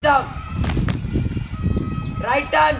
Down. Right turn.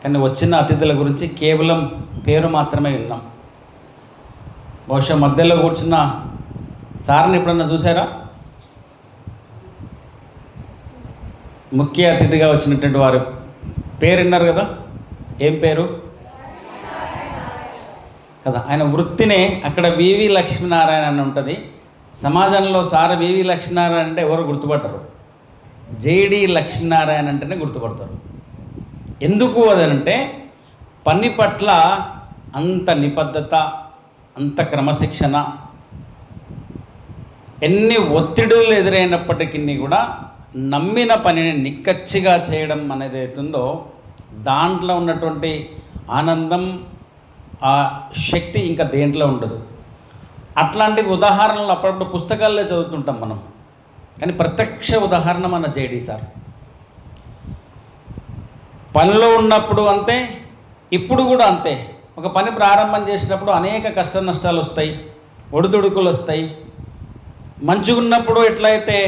కానీ వచ్చిన అతిథుల గురించి కేవలం పేరు మాత్రమే విన్నాం. బహుశా మధ్యలో కూర్చున్న సార్ని ఎప్పుడన్నా చూసారా? ముఖ్య అతిథిగా వచ్చినటువంటి వారు పేరు విన్నారు కదా, ఏం పేరు కదా? ఆయన వృత్తినే అక్కడ వివి లక్ష్మీనారాయణ అని ఉంటుంది. సమాజంలో సార్ వివి లక్ష్మీనారాయణ అంటే ఎవరు గుర్తుపట్టరు, జేడి లక్ష్మీనారాయణ అంటేనే గుర్తుపడతారు. ఎందుకు అదంటే పని పట్ల అంత నిబద్ధత, అంత క్రమశిక్షణ, ఎన్ని ఒత్తిడులు ఎదురైనప్పటికీ కూడా నమ్మిన పనిని నిక్కచ్చిగా చేయడం అనేది అవుతుందో దాంట్లో ఉన్నటువంటి ఆనందం, ఆ శక్తి ఇంకా దేంట్లో ఉండదు. అట్లాంటి ఉదాహరణలు అప్పుడప్పుడు పుస్తకాల్లో చదువుతుంటాం మనం, కానీ ప్రత్యక్ష ఉదాహరణ మన జేడీ సార్. పనిలో ఉన్నప్పుడు అంతే, ఇప్పుడు కూడా అంతే. ఒక పని ప్రారంభం చేసినప్పుడు అనేక కష్ట నష్టాలు వస్తాయి, ఒడిదుడుకులు వస్తాయి. మంచిగా ఉన్నప్పుడు ఎట్లయితే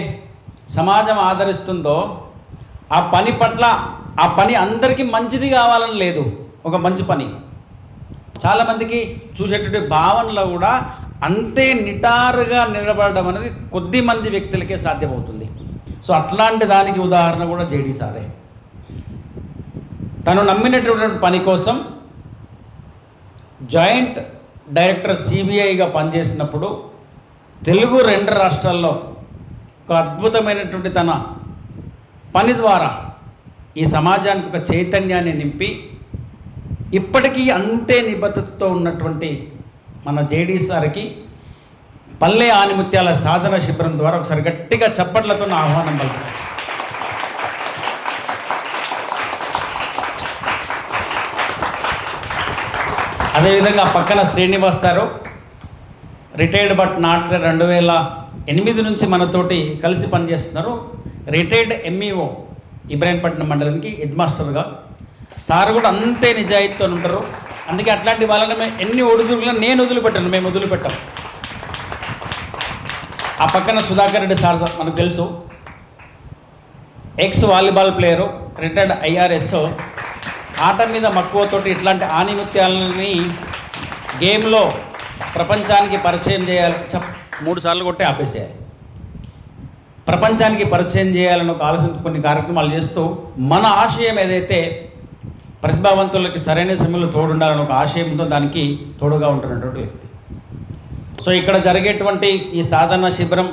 సమాజం ఆదరిస్తుందో ఆ పని పట్ల, ఆ పని అందరికీ మంచిది కావాలని లేదు. ఒక మంచి పని చాలామందికి చూసేటువంటి భావనలో కూడా అంతే నిటారుగా నిలబడడం అనేది కొద్ది మంది వ్యక్తులకే సాధ్యమవుతుంది. సో అట్లాంటి దానికి ఉదాహరణ కూడా జేడీ సారే. తను నమ్మినటువంటి పని కోసం జాయింట్ డైరెక్టర్ సిబిఐగా పనిచేసినప్పుడు తెలుగు 2 రాష్ట్రాల్లో ఒక అద్భుతమైనటువంటి తన పని ద్వారా ఈ సమాజానికి ఒక చైతన్యాన్ని నింపి ఇప్పటికీ అంతే నిబద్ధతతో ఉన్నటువంటి మన జేడీ సార్కి పల్లె ఆనిముత్యాల సాధన శిబిరం ద్వారా ఒకసారి గట్టిగా చప్పట్లతో ఆహ్వానం పలుకుతాం. అదేవిధంగా పక్కన శ్రీనివాస్ గారు రిటైర్డ్ బట్ నాట్ 2008 నుంచి మనతోటి కలిసి పనిచేస్తున్నారు. రిటైర్డ్ ఎంఈఓ ఇబ్రాహీంపట్నం మండలానికి హెడ్ మాస్టర్గా. సార్ కూడా అంతే నిజాయితీతో ఉంటారు. అందుకే అట్లాంటి వాళ్ళని ఎన్ని ఒడిదుడుకులను నేను వదిలిపెట్టాను, మేము వదిలిపెట్టాం. ఆ పక్కన సుధాకర్ రెడ్డి సార్ మనకు తెలుసు, X volleyball player, retired IRS. ఆట మీద మక్కువతోటి ఇట్లాంటి ఆనిముత్యాలని గేమ్లో ప్రపంచానికి పరిచయం చేయాలి. 3 సార్లు కొట్టి ఆపేసేయాలి. ప్రపంచానికి పరిచయం చేయాలని ఒక ఆలోచన కొన్ని కార్యక్రమాలు చేస్తూ మన ఆశయం ఏదైతే ప్రతిభావంతులకి సరైన సమయంలో తోడుండాలని ఒక ఆశయంతో దానికి తోడుగా ఉంటున్నటువంటి వ్యక్తి. సో ఇక్కడ జరిగేటువంటి ఈ సాధన శిబిరం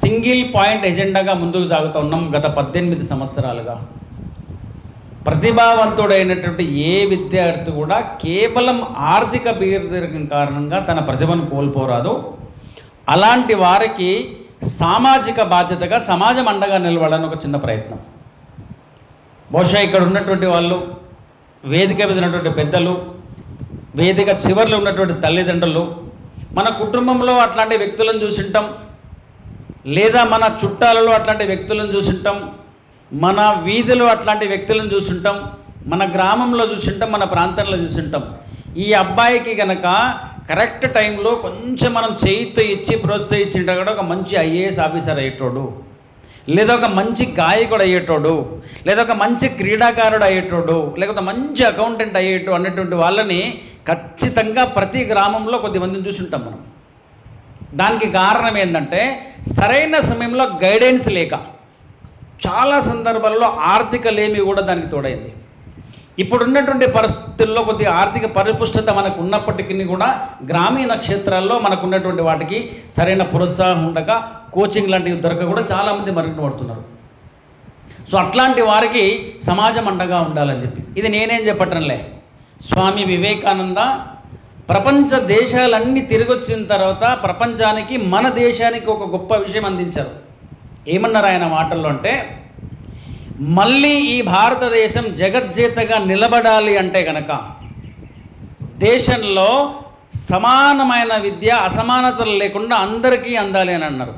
సింగిల్ పాయింట్ ఎజెండాగా ముందుకు సాగుతూ ఉన్నాం గత 18 సంవత్సరాలుగా. ప్రతిభావంతుడైనటువంటి ఏ విద్యార్థి కూడా కేవలం ఆర్థిక బీదరికం కారణంగా తన ప్రతిభను కోల్పోరాదు. అలాంటి వారికి సామాజిక బాధ్యతగా సమాజం అండగా నిలబడాలని ఒక చిన్న ప్రయత్నం. బహుశా ఇక్కడ ఉన్నటువంటి వాళ్ళు, వేదిక మీద ఉన్నటువంటి పెద్దలు, వేదిక చివరిలో ఉన్నటువంటి తల్లిదండ్రులు, మన కుటుంబంలో అట్లాంటి వ్యక్తులను చూసింటాం, లేదా మన చుట్టాలలో అట్లాంటి వ్యక్తులను చూసింటాం, మన వీధిలో అట్లాంటి వ్యక్తులను చూసింటాం, మన గ్రామంలో చూసింటాం, మన ప్రాంతంలో చూసింటాం. ఈ అబ్బాయికి కనుక కరెక్ట్ టైంలో కొంచెం మనం చేయితో ఇచ్చి ప్రోత్సహించింటే కూడా ఒక మంచి ఐఏఎస్ ఆఫీసర్ అయ్యేటోడు, లేదా ఒక మంచి గాయకుడు అయ్యేటోడు, లేదా ఒక మంచి క్రీడాకారుడు అయ్యేటోడు, లేకపోతే మంచి అకౌంటెంట్ అయ్యేటోడు అన్నటువంటి వాళ్ళని ఖచ్చితంగా ప్రతి గ్రామంలో కొద్దిమందిని చూసుంటాం మనం. దానికి కారణం ఏంటంటే సరైన సమయంలో గైడెన్స్ లేక, చాలా సందర్భాల్లో ఆర్థిక లేమి కూడా దానికి తోడైంది. ఇప్పుడున్నటువంటి పరిస్థితుల్లో కొద్దిగా ఆర్థిక పరిపుష్టత మనకు ఉన్నప్పటికీ కూడా గ్రామీణ క్షేత్రాల్లో మనకు ఉన్నటువంటి వాటికి సరైన ప్రోత్సాహం ఉండక, కోచింగ్ లాంటివి దొరక కూడా చాలామంది మరుగున పడుతున్నారు. సో అట్లాంటి వారికి సమాజం అండగా ఉండాలని చెప్పి ఇది నేనేం చెప్పటంలే. స్వామి వివేకానంద ప్రపంచ దేశాలన్నీ తిరిగి వచ్చిన తర్వాత ప్రపంచానికి, మన దేశానికి ఒక గొప్ప విషయం అందించారు. ఏమన్నారు ఆయన మాటల్లో అంటే, మళ్ళీ ఈ భారతదేశం జగజ్జేతగా నిలబడాలి అంటే కనుక దేశంలో సమానమైన విద్య, అసమానతలు లేకుండా అందరికీ అందాలి అని అన్నారు.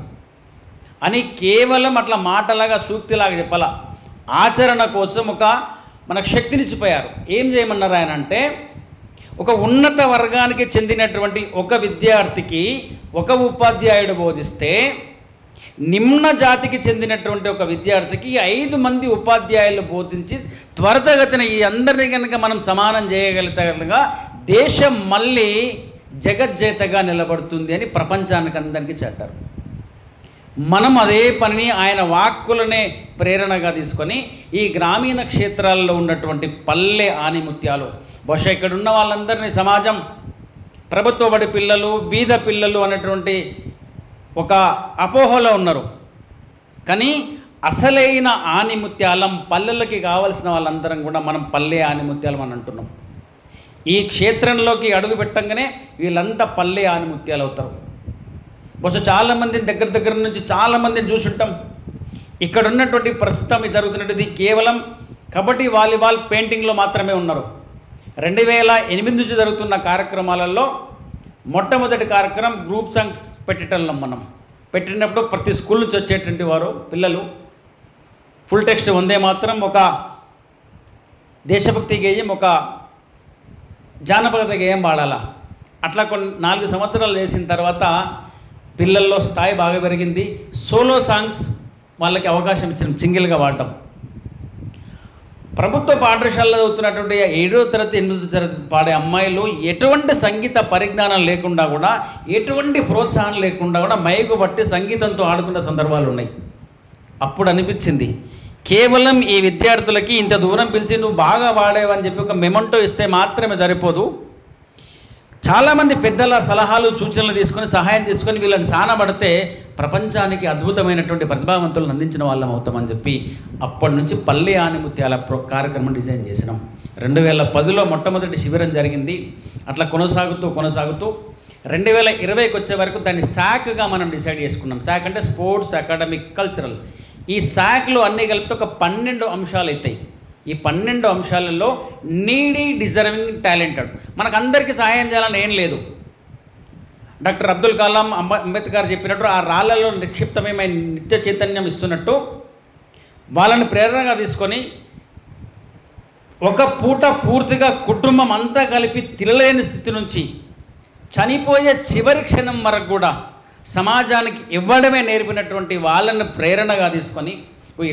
అని కేవలం అట్లా మాటలాగా సూక్తిలాగా చెప్పాల, ఆచరణ కోసం ఒక మనకు శక్తినిచ్చిపోయారు. ఏం చేయమన్నారు ఆయన అంటే, ఒక ఉన్నత వర్గానికి చెందినటువంటి ఒక విద్యార్థికి ఒక ఉపాధ్యాయుడు బోధిస్తే, నిమ్న జాతికి చెందినటువంటి ఒక విద్యార్థికి 5 మంది ఉపాధ్యాయులు బోధించి త్వరితగతిన ఈ అందరినీ కనుక మనం సమానం చేయగలుగుతా దేశం మళ్ళీ జగజ్జేతగా నిలబడుతుంది అని ప్రపంచానికి అందరికీ చెప్పారు. మనం అదే పనిని ఆయన వాక్కులనే ప్రేరణగా తీసుకొని ఈ గ్రామీణ క్షేత్రాల్లో ఉన్నటువంటి పల్లె ఆనిముత్యాలు, బహుశా ఇక్కడ ఉన్న వాళ్ళందరినీ సమాజం ప్రభుత్వ బడి పిల్లలు, బీద పిల్లలు అనేటువంటి ఒక అపోహలో ఉన్నారు. కానీ అసలైన ఆనిముత్యాలం పల్లెలకి కావాల్సిన వాళ్ళందరం కూడా మనం పల్లె ఆనిముత్యాలం అని అంటున్నాం. ఈ క్షేత్రంలోకి అడుగు పెట్టంగానే వీళ్ళంతా పల్లె ఆనిముత్యాలు అవుతారు. బహుశా చాలామందిని దగ్గర నుంచి చాలామందిని చూసుంటాం. ఇక్కడ ఉన్నటువంటి ప్రస్తుతం జరుగుతున్నది కేవలం కబడ్డీ, వాలీబాల్, పెయింటింగ్లో మాత్రమే ఉన్నారు. 2008 నుంచి జరుగుతున్న కార్యక్రమాలలో మొట్టమొదటి కార్యక్రమం గ్రూప్ సాంగ్స్ పెట్టడం. మనం పెట్టినప్పుడు ప్రతి స్కూల్ నుంచి వచ్చేటువంటి వారు పిల్లలు ఫుల్ టెక్స్ట్ వందే మాత్రం, ఒక దేశభక్తి గేయం, ఒక జానపద గేయం పాడాలా. అట్లా 4 సంవత్సరాలు చేసిన తర్వాత పిల్లల్లో స్థాయి బాగా పెరిగింది. సోలో సాంగ్స్ వాళ్ళకి అవకాశం ఇచ్చిన, సింగిల్గా పాడటం. ప్రభుత్వ పాఠశాలలో చదువుతున్నటువంటి 7వ తరగతి 8వ తరగతి పాడే అమ్మాయిలు ఎటువంటి సంగీత పరిజ్ఞానం లేకుండా కూడా, ఎటువంటి ప్రోత్సాహం లేకుండా కూడా మైకు బట్టి సంగీతంతో ఆడుకున్న సందర్భాలు ఉన్నాయి. అప్పుడు అనిపించింది, కేవలం ఈ విద్యార్థులకి ఇంత దూరం పిలిచి నువ్వు బాగా పాడేవని చెప్పి ఒక మెమంటో ఇస్తే మాత్రమే సరిపోదు. చాలామంది పెద్దల సలహాలు, సూచనలు తీసుకొని, సహాయం తీసుకొని వీళ్ళని సానబడితే ప్రపంచానికి అద్భుతమైనటువంటి ప్రతిభావంతులను అందించిన వాళ్ళం అవుతామని చెప్పి అప్పటి నుంచి పల్లె ఆనిముత్యాల కార్యక్రమం డిజైన్ చేసినాం. 2010లో మొట్టమొదటి శిబిరం జరిగింది. అట్లా కొనసాగుతూ 2020కి వచ్చే వరకు దాన్ని శాఖగా మనం డిసైడ్ చేసుకున్నాం. శాఖ అంటే స్పోర్ట్స్, అకాడమిక్, కల్చరల్. ఈ శాఖలు అన్నీ కలిపితే ఒక 12 అంశాలు అవుతాయి. ఈ 12 అంశాలలో నీడీ, డిజర్వింగ్, టాలెంటెడ్, మనకు అందరికీ సహాయం చేయాలని ఏం లేదు. డాక్టర్ అబ్దుల్ కలాం, అంబేద్కర్ చెప్పినట్టు ఆ రాళ్లలో నిక్షిప్తమైన నిత్య చైతన్యం ఇస్తున్నట్టు వాళ్ళని ప్రేరణగా తీసుకొని ఒక పూట పూర్తిగా కుటుంబం అంతా కలిపి తినలేని స్థితి నుంచి చనిపోయే చివరి క్షణం వరకు కూడా సమాజానికి ఇవ్వడమే నేర్పినటువంటి వాళ్ళని ప్రేరణగా తీసుకొని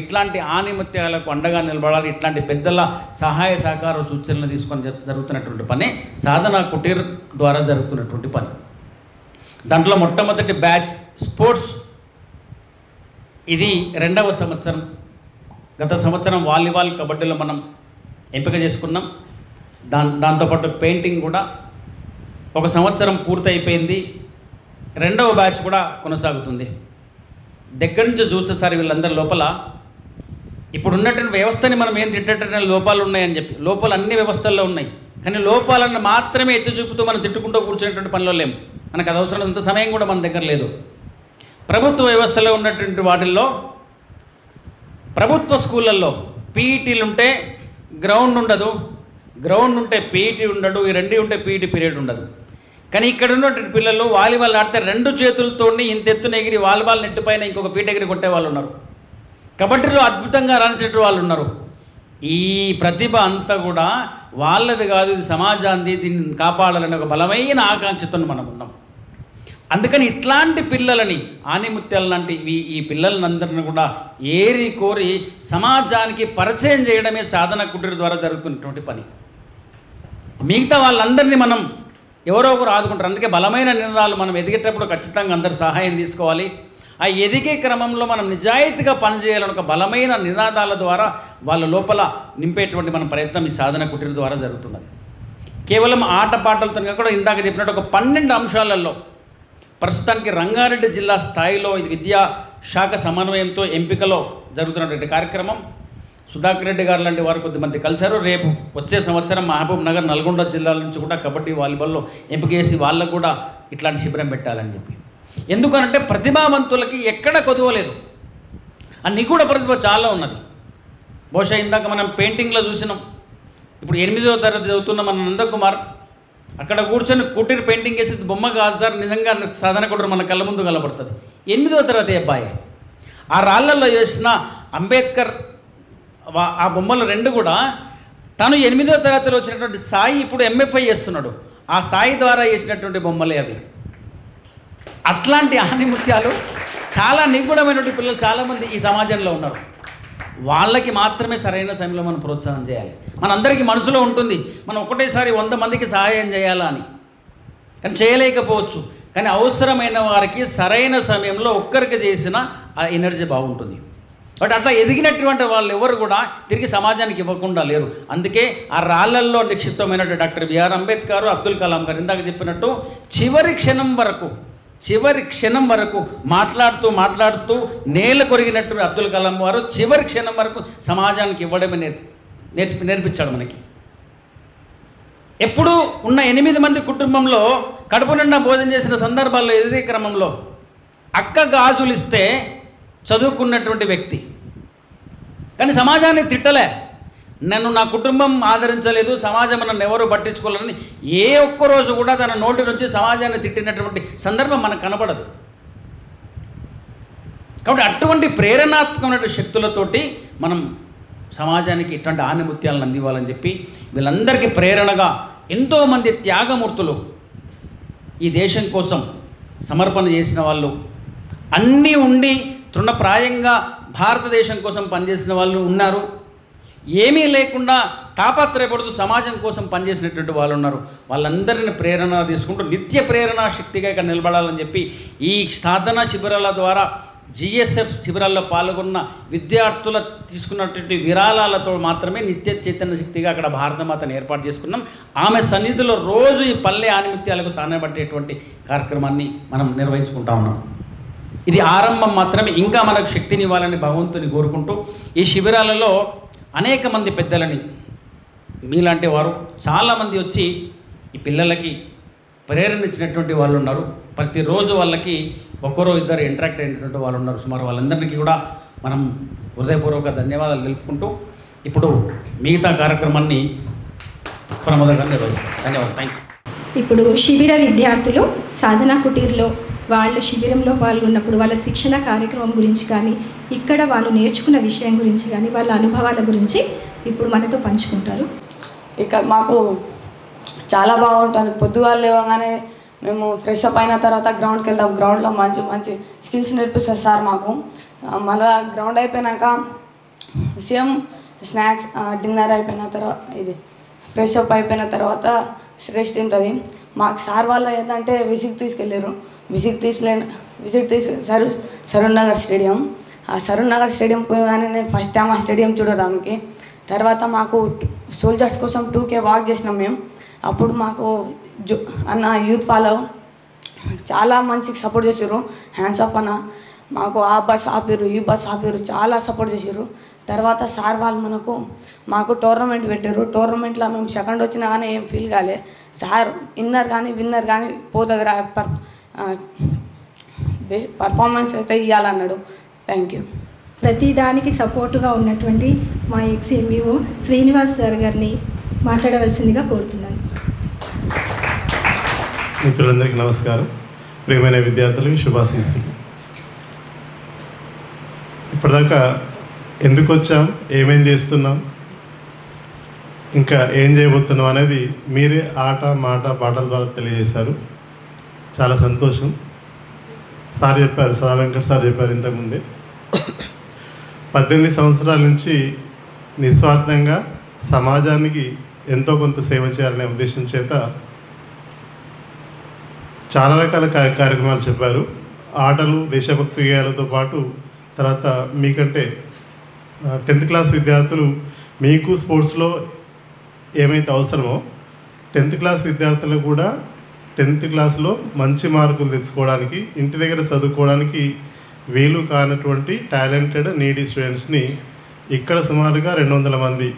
ఇట్లాంటి ఆనిమత్యాలకు అండగా నిలబడాలి. ఇట్లాంటి పెద్దల సహాయ సహకార సూచనలు తీసుకొని జరుగుతున్నటువంటి పని సాధన కుటీర్ ద్వారా జరుగుతున్నటువంటి పని. దాంట్లో మొట్టమొదటి బ్యాచ్ స్పోర్ట్స్, ఇది 2వ సంవత్సరం. గత సంవత్సరం వాలీబాల్, కబడ్డీలో మనం ఎంపిక చేసుకున్నాం. దాంతోపాటు పెయింటింగ్ కూడా 1 సంవత్సరం పూర్తి అయిపోయింది. 2వ బ్యాచ్ కూడా కొనసాగుతుంది. దగ్గర నుంచి చూస్తే సార్ వీళ్ళందరి లోపల ఇప్పుడు ఉన్నటువంటి వ్యవస్థని మనం ఏం తిట్టేట లోపాలు ఉన్నాయని చెప్పి, లోపాలు అన్ని వ్యవస్థల్లో ఉన్నాయి. కానీ లోపాలను మాత్రమే ఎత్తి చూపుతూ మనం తిట్టుకుంటూ కూర్చునేటువంటి పనిలో లేము. మనకు అది అవసరం, అంత సమయం కూడా మన దగ్గర లేదు. ప్రభుత్వ వ్యవస్థలో ఉన్నటువంటి వాటిల్లో, ప్రభుత్వ స్కూళ్ళల్లో పీఈటీలు ఉంటే గ్రౌండ్ ఉండదు, గ్రౌండ్ ఉంటే పీఈటీ ఉండదు, ఈ 2 ఉంటే పీఈటీ పీరియడ్ ఉండదు. కానీ ఇక్కడ ఉన్నటువంటి పిల్లలు వాలీబాల్ ఆడితే 2 చేతులతో ఇంత ఎత్తున ఎగిరి వాలీబాల్ నెట్ పైన ఇంకొక పీట ఎగిరి కొట్టే వాళ్ళు ఉన్నారు. కబడ్డీలో అద్భుతంగా రాణించే వాళ్ళు ఉన్నారు. ఈ ప్రతిభ అంతా కూడా వాళ్ళది కాదు, ఇది సమాజాన్ని, దీన్ని కాపాడాలనే ఒక బలమైన ఆకాంక్షతో మనం ఉన్నాం. అందుకని ఇట్లాంటి పిల్లలని, ఆనిముత్యాల లాంటి ఈ పిల్లలందరినీ కూడా ఏరి కోరి సమాజానికి పరిచయం చేయడమే సాధన కుటీర్ ద్వారా జరుగుతున్నటువంటి పని. మిగతా వాళ్ళందరినీ మనం ఎవరో ఒకరు ఆదుకుంటారు. అందుకే బలమైన నిర్ణయాలు మనం ఎదిగేటప్పుడు ఖచ్చితంగా అందరి సహాయం తీసుకోవాలి. ఆ ఎదిగే క్రమంలో మనం నిజాయితీగా పనిచేయాలని ఒక బలమైన నినాదాల ద్వారా వాళ్ళ లోపల నింపేటువంటి మన ప్రయత్నం ఈ సాధన కుటీర్ ద్వారా జరుగుతున్నది. కేవలం ఆటపాటలతో కూడా ఇందాక చెప్పినట్టు ఒక 12 అంశాలలో ప్రస్తుతానికి రంగారెడ్డి జిల్లా స్థాయిలో ఇది విద్యా శాఖ సమన్వయంతో ఎంపికలో జరుగుతున్నటువంటి కార్యక్రమం. సుధాకర్ రెడ్డి గారు లాంటి వారు కొద్దిమంది కలిశారు. రేపు వచ్చే సంవత్సరం మహబూబ్ నగర్, నల్గొండ జిల్లాల నుంచి కూడా కబడ్డీ, వాలీబాల్లో ఎంపిక చేసి వాళ్ళకు కూడా ఇట్లాంటి శిబిరం పెట్టాలని చెప్పి. ఎందుకనంటే ప్రతిభావంతులకి ఎక్కడ కొదవలేదు, ఆ నిగూఢ ప్రతిభ చాలా ఉన్నది. బహుశా ఇందాక మనం పెయింటింగ్లో చూసినాం. ఇప్పుడు 8వ తరగతి చదువుతున్న మన నందకుమార్ అక్కడ కూర్చొని కుటీర్ పెయింటింగ్ వేసి బొమ్మ కాదు సార్, నిజంగా సాధన కుటీర్ మన కళ్ళ ముందు కనబడుతుంది. 8వ తరగతి అబ్బాయి ఆ రాళ్లలో చేసిన అంబేద్కర్ ఆ బొమ్మలు 2 కూడా తను 8వ తరగతిలో వచ్చినటువంటి సాయి ఇప్పుడు MFI చేస్తున్నాడు. ఆ సాయి ద్వారా చేసినటువంటి బొమ్మలే అవి. అట్లాంటి ఆనిముత్యాలు చాలా నిగూఢమైనటువంటి పిల్లలు చాలామంది ఈ సమాజంలో ఉన్నారు. వాళ్ళకి మాత్రమే సరైన సమయంలో మనం ప్రోత్సాహం చేయాలి. మనందరికీ మనసులో ఉంటుంది మనం ఒకటేసారి 100 మందికి సహాయం చేయాలా అని, కానీ చేయలేకపోవచ్చు. కానీ అవసరమైన వారికి సరైన సమయంలో ఒక్కరికి చేసిన ఆ ఎనర్జీ బాగుంటుంది. బట్ అట్లా ఎదిగినటువంటి వాళ్ళు ఎవరు కూడా తిరిగి సమాజానికి ఇవ్వకుండా లేరు. అందుకే ఆ రాళ్లల్లో నిక్షిప్తమైనటువంటి డాక్టర్ బిఆర్ అంబేద్కర్, అబ్దుల్ కలాం గారు ఇందాక చెప్పినట్టు చివరి క్షణం వరకు మాట్లాడుతూ నేల కొరిగినట్టు అబ్దుల్ కలాం వారు చివరి క్షణం వరకు సమాజానికి ఇవ్వడమే నేర్పించాడు మనకి. ఎప్పుడు ఉన్న 8 మంది కుటుంబంలో కడుపు నిండా భోజనం చేసిన సందర్భాల్లో ఎదిగే క్రమంలో అక్క గాజులు ఇస్తే చదువుకున్నటువంటి వ్యక్తి, కానీ సమాజాన్ని తిట్టలే. నన్ను నా కుటుంబం ఆదరించలేదు, సమాజం నన్ను ఎవరు పట్టించుకోలేదని ఏ ఒక్కరోజు కూడా తన నోటి నుంచి సమాజాన్ని తిట్టినటువంటి సందర్భం మనకు కనపడదు. కాబట్టి అటువంటి ప్రేరణాత్మకమైన శక్తులతోటి మనం సమాజానికి ఇటువంటి ఆనిముత్యాలను అందివ్వాలని చెప్పి వీళ్ళందరికీ ప్రేరణగా ఎంతోమంది త్యాగమూర్తులు ఈ దేశం కోసం సమర్పణ చేసిన వాళ్ళు, అన్నీ ఉండి తృణప్రాయంగా భారతదేశం కోసం పనిచేసిన వాళ్ళు ఉన్నారు, ఏమీ లేకుండా తాపత్రయపడుతూ సమాజం కోసం పనిచేసినటువంటి వాళ్ళు ఉన్నారు. వాళ్ళందరిని ప్రేరణ తీసుకుంటూ నిత్య ప్రేరణా శక్తిగా ఇక్కడ నిలబడాలని చెప్పి ఈ సాధన శిబిరాల ద్వారా GSF శిబిరాల్లో పాల్గొన్న విద్యార్థుల తీసుకున్నటువంటి విరాళాలతో మాత్రమే నిత్య చైతన్య శక్తిగా అక్కడ భారతమాతను ఏర్పాటు చేసుకున్నాం. ఆమె సన్నిధిలో రోజు ఈ పల్లె ఆనిమిత్యాలకు సానబట్టేటువంటి కార్యక్రమాన్ని మనం నిర్వహించుకుంటా ఉన్నాం. ఇది ఆరంభం మాత్రమే. ఇంకా మనకు శక్తిని ఇవ్వాలని భగవంతుని కోరుకుంటూ ఈ శిబిరాలలో అనేక మంది పెద్దలని మీలాంటి వారు చాలామంది వచ్చి ఈ పిల్లలకి ప్రేరణ ఇచ్చినటువంటి వాళ్ళు ఉన్నారు. ప్రతిరోజు వాళ్ళకి ఒకరో ఇద్దరు ఇంటరాక్ట్ అయినటువంటి వాళ్ళు ఉన్నారు. సుమారు వాళ్ళందరికీ కూడా మనం హృదయపూర్వక ధన్యవాదాలు తెలుపుకుంటూ ఇప్పుడు మిగతా కార్యక్రమాన్ని ప్రమోదంగా నిర్వహిస్తాం. ధన్యవాదాలు. Thank you. ఇప్పుడు శిబిర విద్యార్థులు సాధనా కుటీర్లో వాళ్ళు శిబిరంలో పాల్గొన్నప్పుడు వాళ్ళ శిక్షణ కార్యక్రమం గురించి కానీ, ఇక్కడ వాళ్ళు నేర్చుకున్న విషయం గురించి కానీ, వాళ్ళ అనుభవాల గురించి ఇప్పుడు మనతో పంచుకుంటారు. ఇక్కడ మాకు చాలా బాగుంటుంది. పొద్దుగాలు లేవగానే మేము ఫ్రెష్ అప్ అయిన తర్వాత గ్రౌండ్కి వెళ్తాం. గ్రౌండ్లో మంచి మంచి స్కిల్స్ నేర్పిస్తారు సార్ మాకు. మళ్ళీ గ్రౌండ్ అయిపోయాక సేమ్ స్నాక్స్ డిన్నర్ అయిపోయిన తర్వాత ఇది ఫ్రెష్ అప్ అయిపోయిన తర్వాత రెస్ట్ ఉంటుంది. మాకు సార్ వాళ్ళు ఏంటంటే విసిక్ తీసుకెళ్ళారు. విసిక్ తీసి సరూర్ నగర్ స్టేడియం. ఆ సరూర్ నగర్ స్టేడియం పోయగానే నేను ఫస్ట్ టైం ఆ స్టేడియం చూడడానికి. తర్వాత మాకు సోల్జర్స్ కోసం 2K వాక్ చేసినాం మేము. అప్పుడు మాకు అన్న యూత్ ఫాలో చాలా మంచిగా సపోర్ట్ చేసారు. హ్యాండ్స్ అప్ అన్న మాకు ఆ బస్ ఆపిరు, ఈ బస్ ఆపిరు, చాలా సపోర్ట్ చేసారు. తర్వాత సార్ వాళ్ళు మాకు టోర్నమెంట్ పెట్టారు. టోర్నమెంట్లో మేము సెకండ్ వచ్చినా కానీ ఏం ఫీల్ కాలే. సార్ విన్నర్ కానీ పోతుంది రా, పర్ఫార్మెన్స్ అయితే ఇవ్వాలన్నాడు. Thank you. ప్రతిదానికి సపోర్టుగా ఉన్నటువంటి మా ఎక్స్ఎంఈఓ శ్రీనివాస్ సార్ గారిని మాట్లాడవలసిందిగా కోరుతున్నాను. మిత్రులందరికీ నమస్కారం. ప్రియమైన విద్యార్థులకు శుభాశీస్సులు. ఇప్పటిదాకా ఎందుకు వచ్చాం, ఏమేం చేస్తున్నాం, ఇంకా ఏం చేయబోతున్నాం అనేది మీరే ఆట మాట పాటల ద్వారా తెలియజేశారు. చాలా సంతోషం. సార్ చెప్పారు, సదా వెంకట్ సార్ చెప్పారు ఇంతకుముందే, 18 సంవత్సరాల నుంచి నిస్వార్థంగా సమాజానికి ఎంతో కొంత సేవ చేయాలనే ఉద్దేశం చేత చాలా రకాల కార్యక్రమాలు చెప్పారు. ఆటలు, దేశభక్తి గేయాలతో పాటు తర్వాత మీకంటే 10th క్లాస్ విద్యార్థులు మీకు స్పోర్ట్స్లో ఏమైతే అవసరమో 10th క్లాస్ విద్యార్థులు కూడా 10th క్లాస్లో మంచి మార్కులు తెచ్చుకోవడానికి, ఇంటి దగ్గర చదువుకోవడానికి వీలు కానటువంటి టాలెంటెడ్ నీడీ స్టూడెంట్స్ని ఇక్కడ సుమారుగా 200 మంది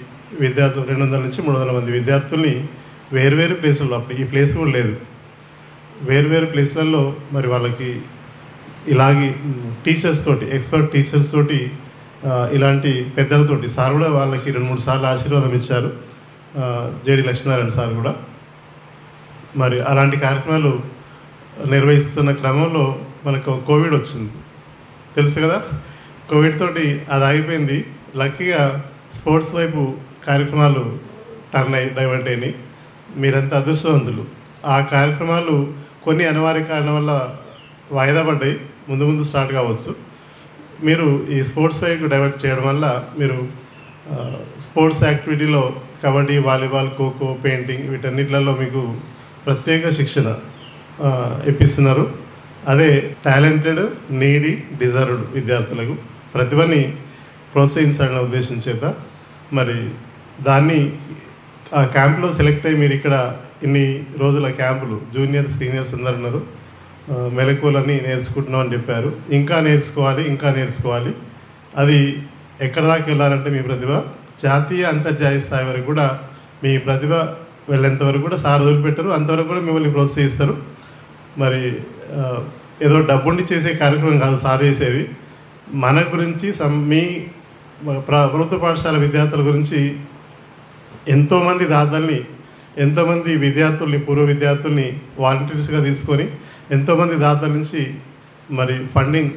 విద్యార్థులు, 200 నుంచి 300 మంది విద్యార్థుల్ని వేరువేరు ప్లేసుల్లో, అప్పుడు ఈ ప్లేస్ కూడా లేదు, వేరువేరు ప్లేస్లలో మరి వాళ్ళకి ఇలాగే టీచర్స్ తోటి, ఎక్స్పర్ట్ టీచర్స్ తోటి, ఇలాంటి పెద్దలతోటి, సార్ కూడా వాళ్ళకి 2-3 సార్లు ఆశీర్వాదం ఇచ్చారు, జేడి లక్ష్మీనారాయణ సార్ కూడా. మరి అలాంటి కార్యక్రమాలు నిర్వహిస్తున్న క్రమంలో మనకు కోవిడ్ వచ్చింది, తెలుసు కదా. కోవిడ్ తోటి అది ఆగిపోయింది. లక్కీగా స్పోర్ట్స్ వైపు కార్యక్రమాలు డైవర్ట్ అయినాయి. మీరంతా అదృష్టవంతులు. ఆ కార్యక్రమాలు కొన్ని అనివార్య కారణం వల్ల వాయిదా పడ్డాయి, ముందు స్టార్ట్ కావచ్చు. మీరు ఈ స్పోర్ట్స్ వైపు డైవర్ట్ చేయడం వల్ల మీరు స్పోర్ట్స్ యాక్టివిటీలో కబడ్డీ, వాలీబాల్, ఖోఖో, పెయింటింగ్ వీటన్నిటిలలో మీకు ప్రత్యేక శిక్షణ ఇప్పిస్తున్నారు. అదే టాలెంటెడ్, నీడీ, డిజర్వ్డ్ విద్యార్థులకు ప్రతిభని ప్రోత్సహించాలనే ఉద్దేశం చేత మరి దాన్ని ఆ క్యాంపులో సెలెక్ట్ అయ్యి మీరు ఇక్కడ ఇన్ని రోజుల క్యాంపులు, జూనియర్ సీనియర్స్ అందరు ఉన్నారు, మెలకువలన్నీ నేర్చుకుంటున్నామని చెప్పారు. ఇంకా నేర్చుకోవాలి. అది ఎక్కడ దాకా వెళ్ళాలంటే మీ ప్రతిభ జాతీయ, అంతర్జాతీయ స్థాయి వరకు కూడా మీ ప్రతిభ వెళ్ళేంత వరకు కూడా సార్ వదిలిపెట్టరు, అంతవరకు కూడా మిమ్మల్ని ప్రోత్సహిస్తారు. మరి ఏదో డబ్బుండి చేసే కార్యక్రమం కాదు సార్ చేసేది. మన గురించి మీ ప్రభుత్వ పాఠశాల విద్యార్థుల గురించి ఎంతోమంది దాతల్ని, ఎంతోమంది విద్యార్థుల్ని, పూర్వ విద్యార్థుల్ని వాలంటీర్స్గా తీసుకొని ఎంతోమంది దాతల నుంచి మరి ఫండింగ్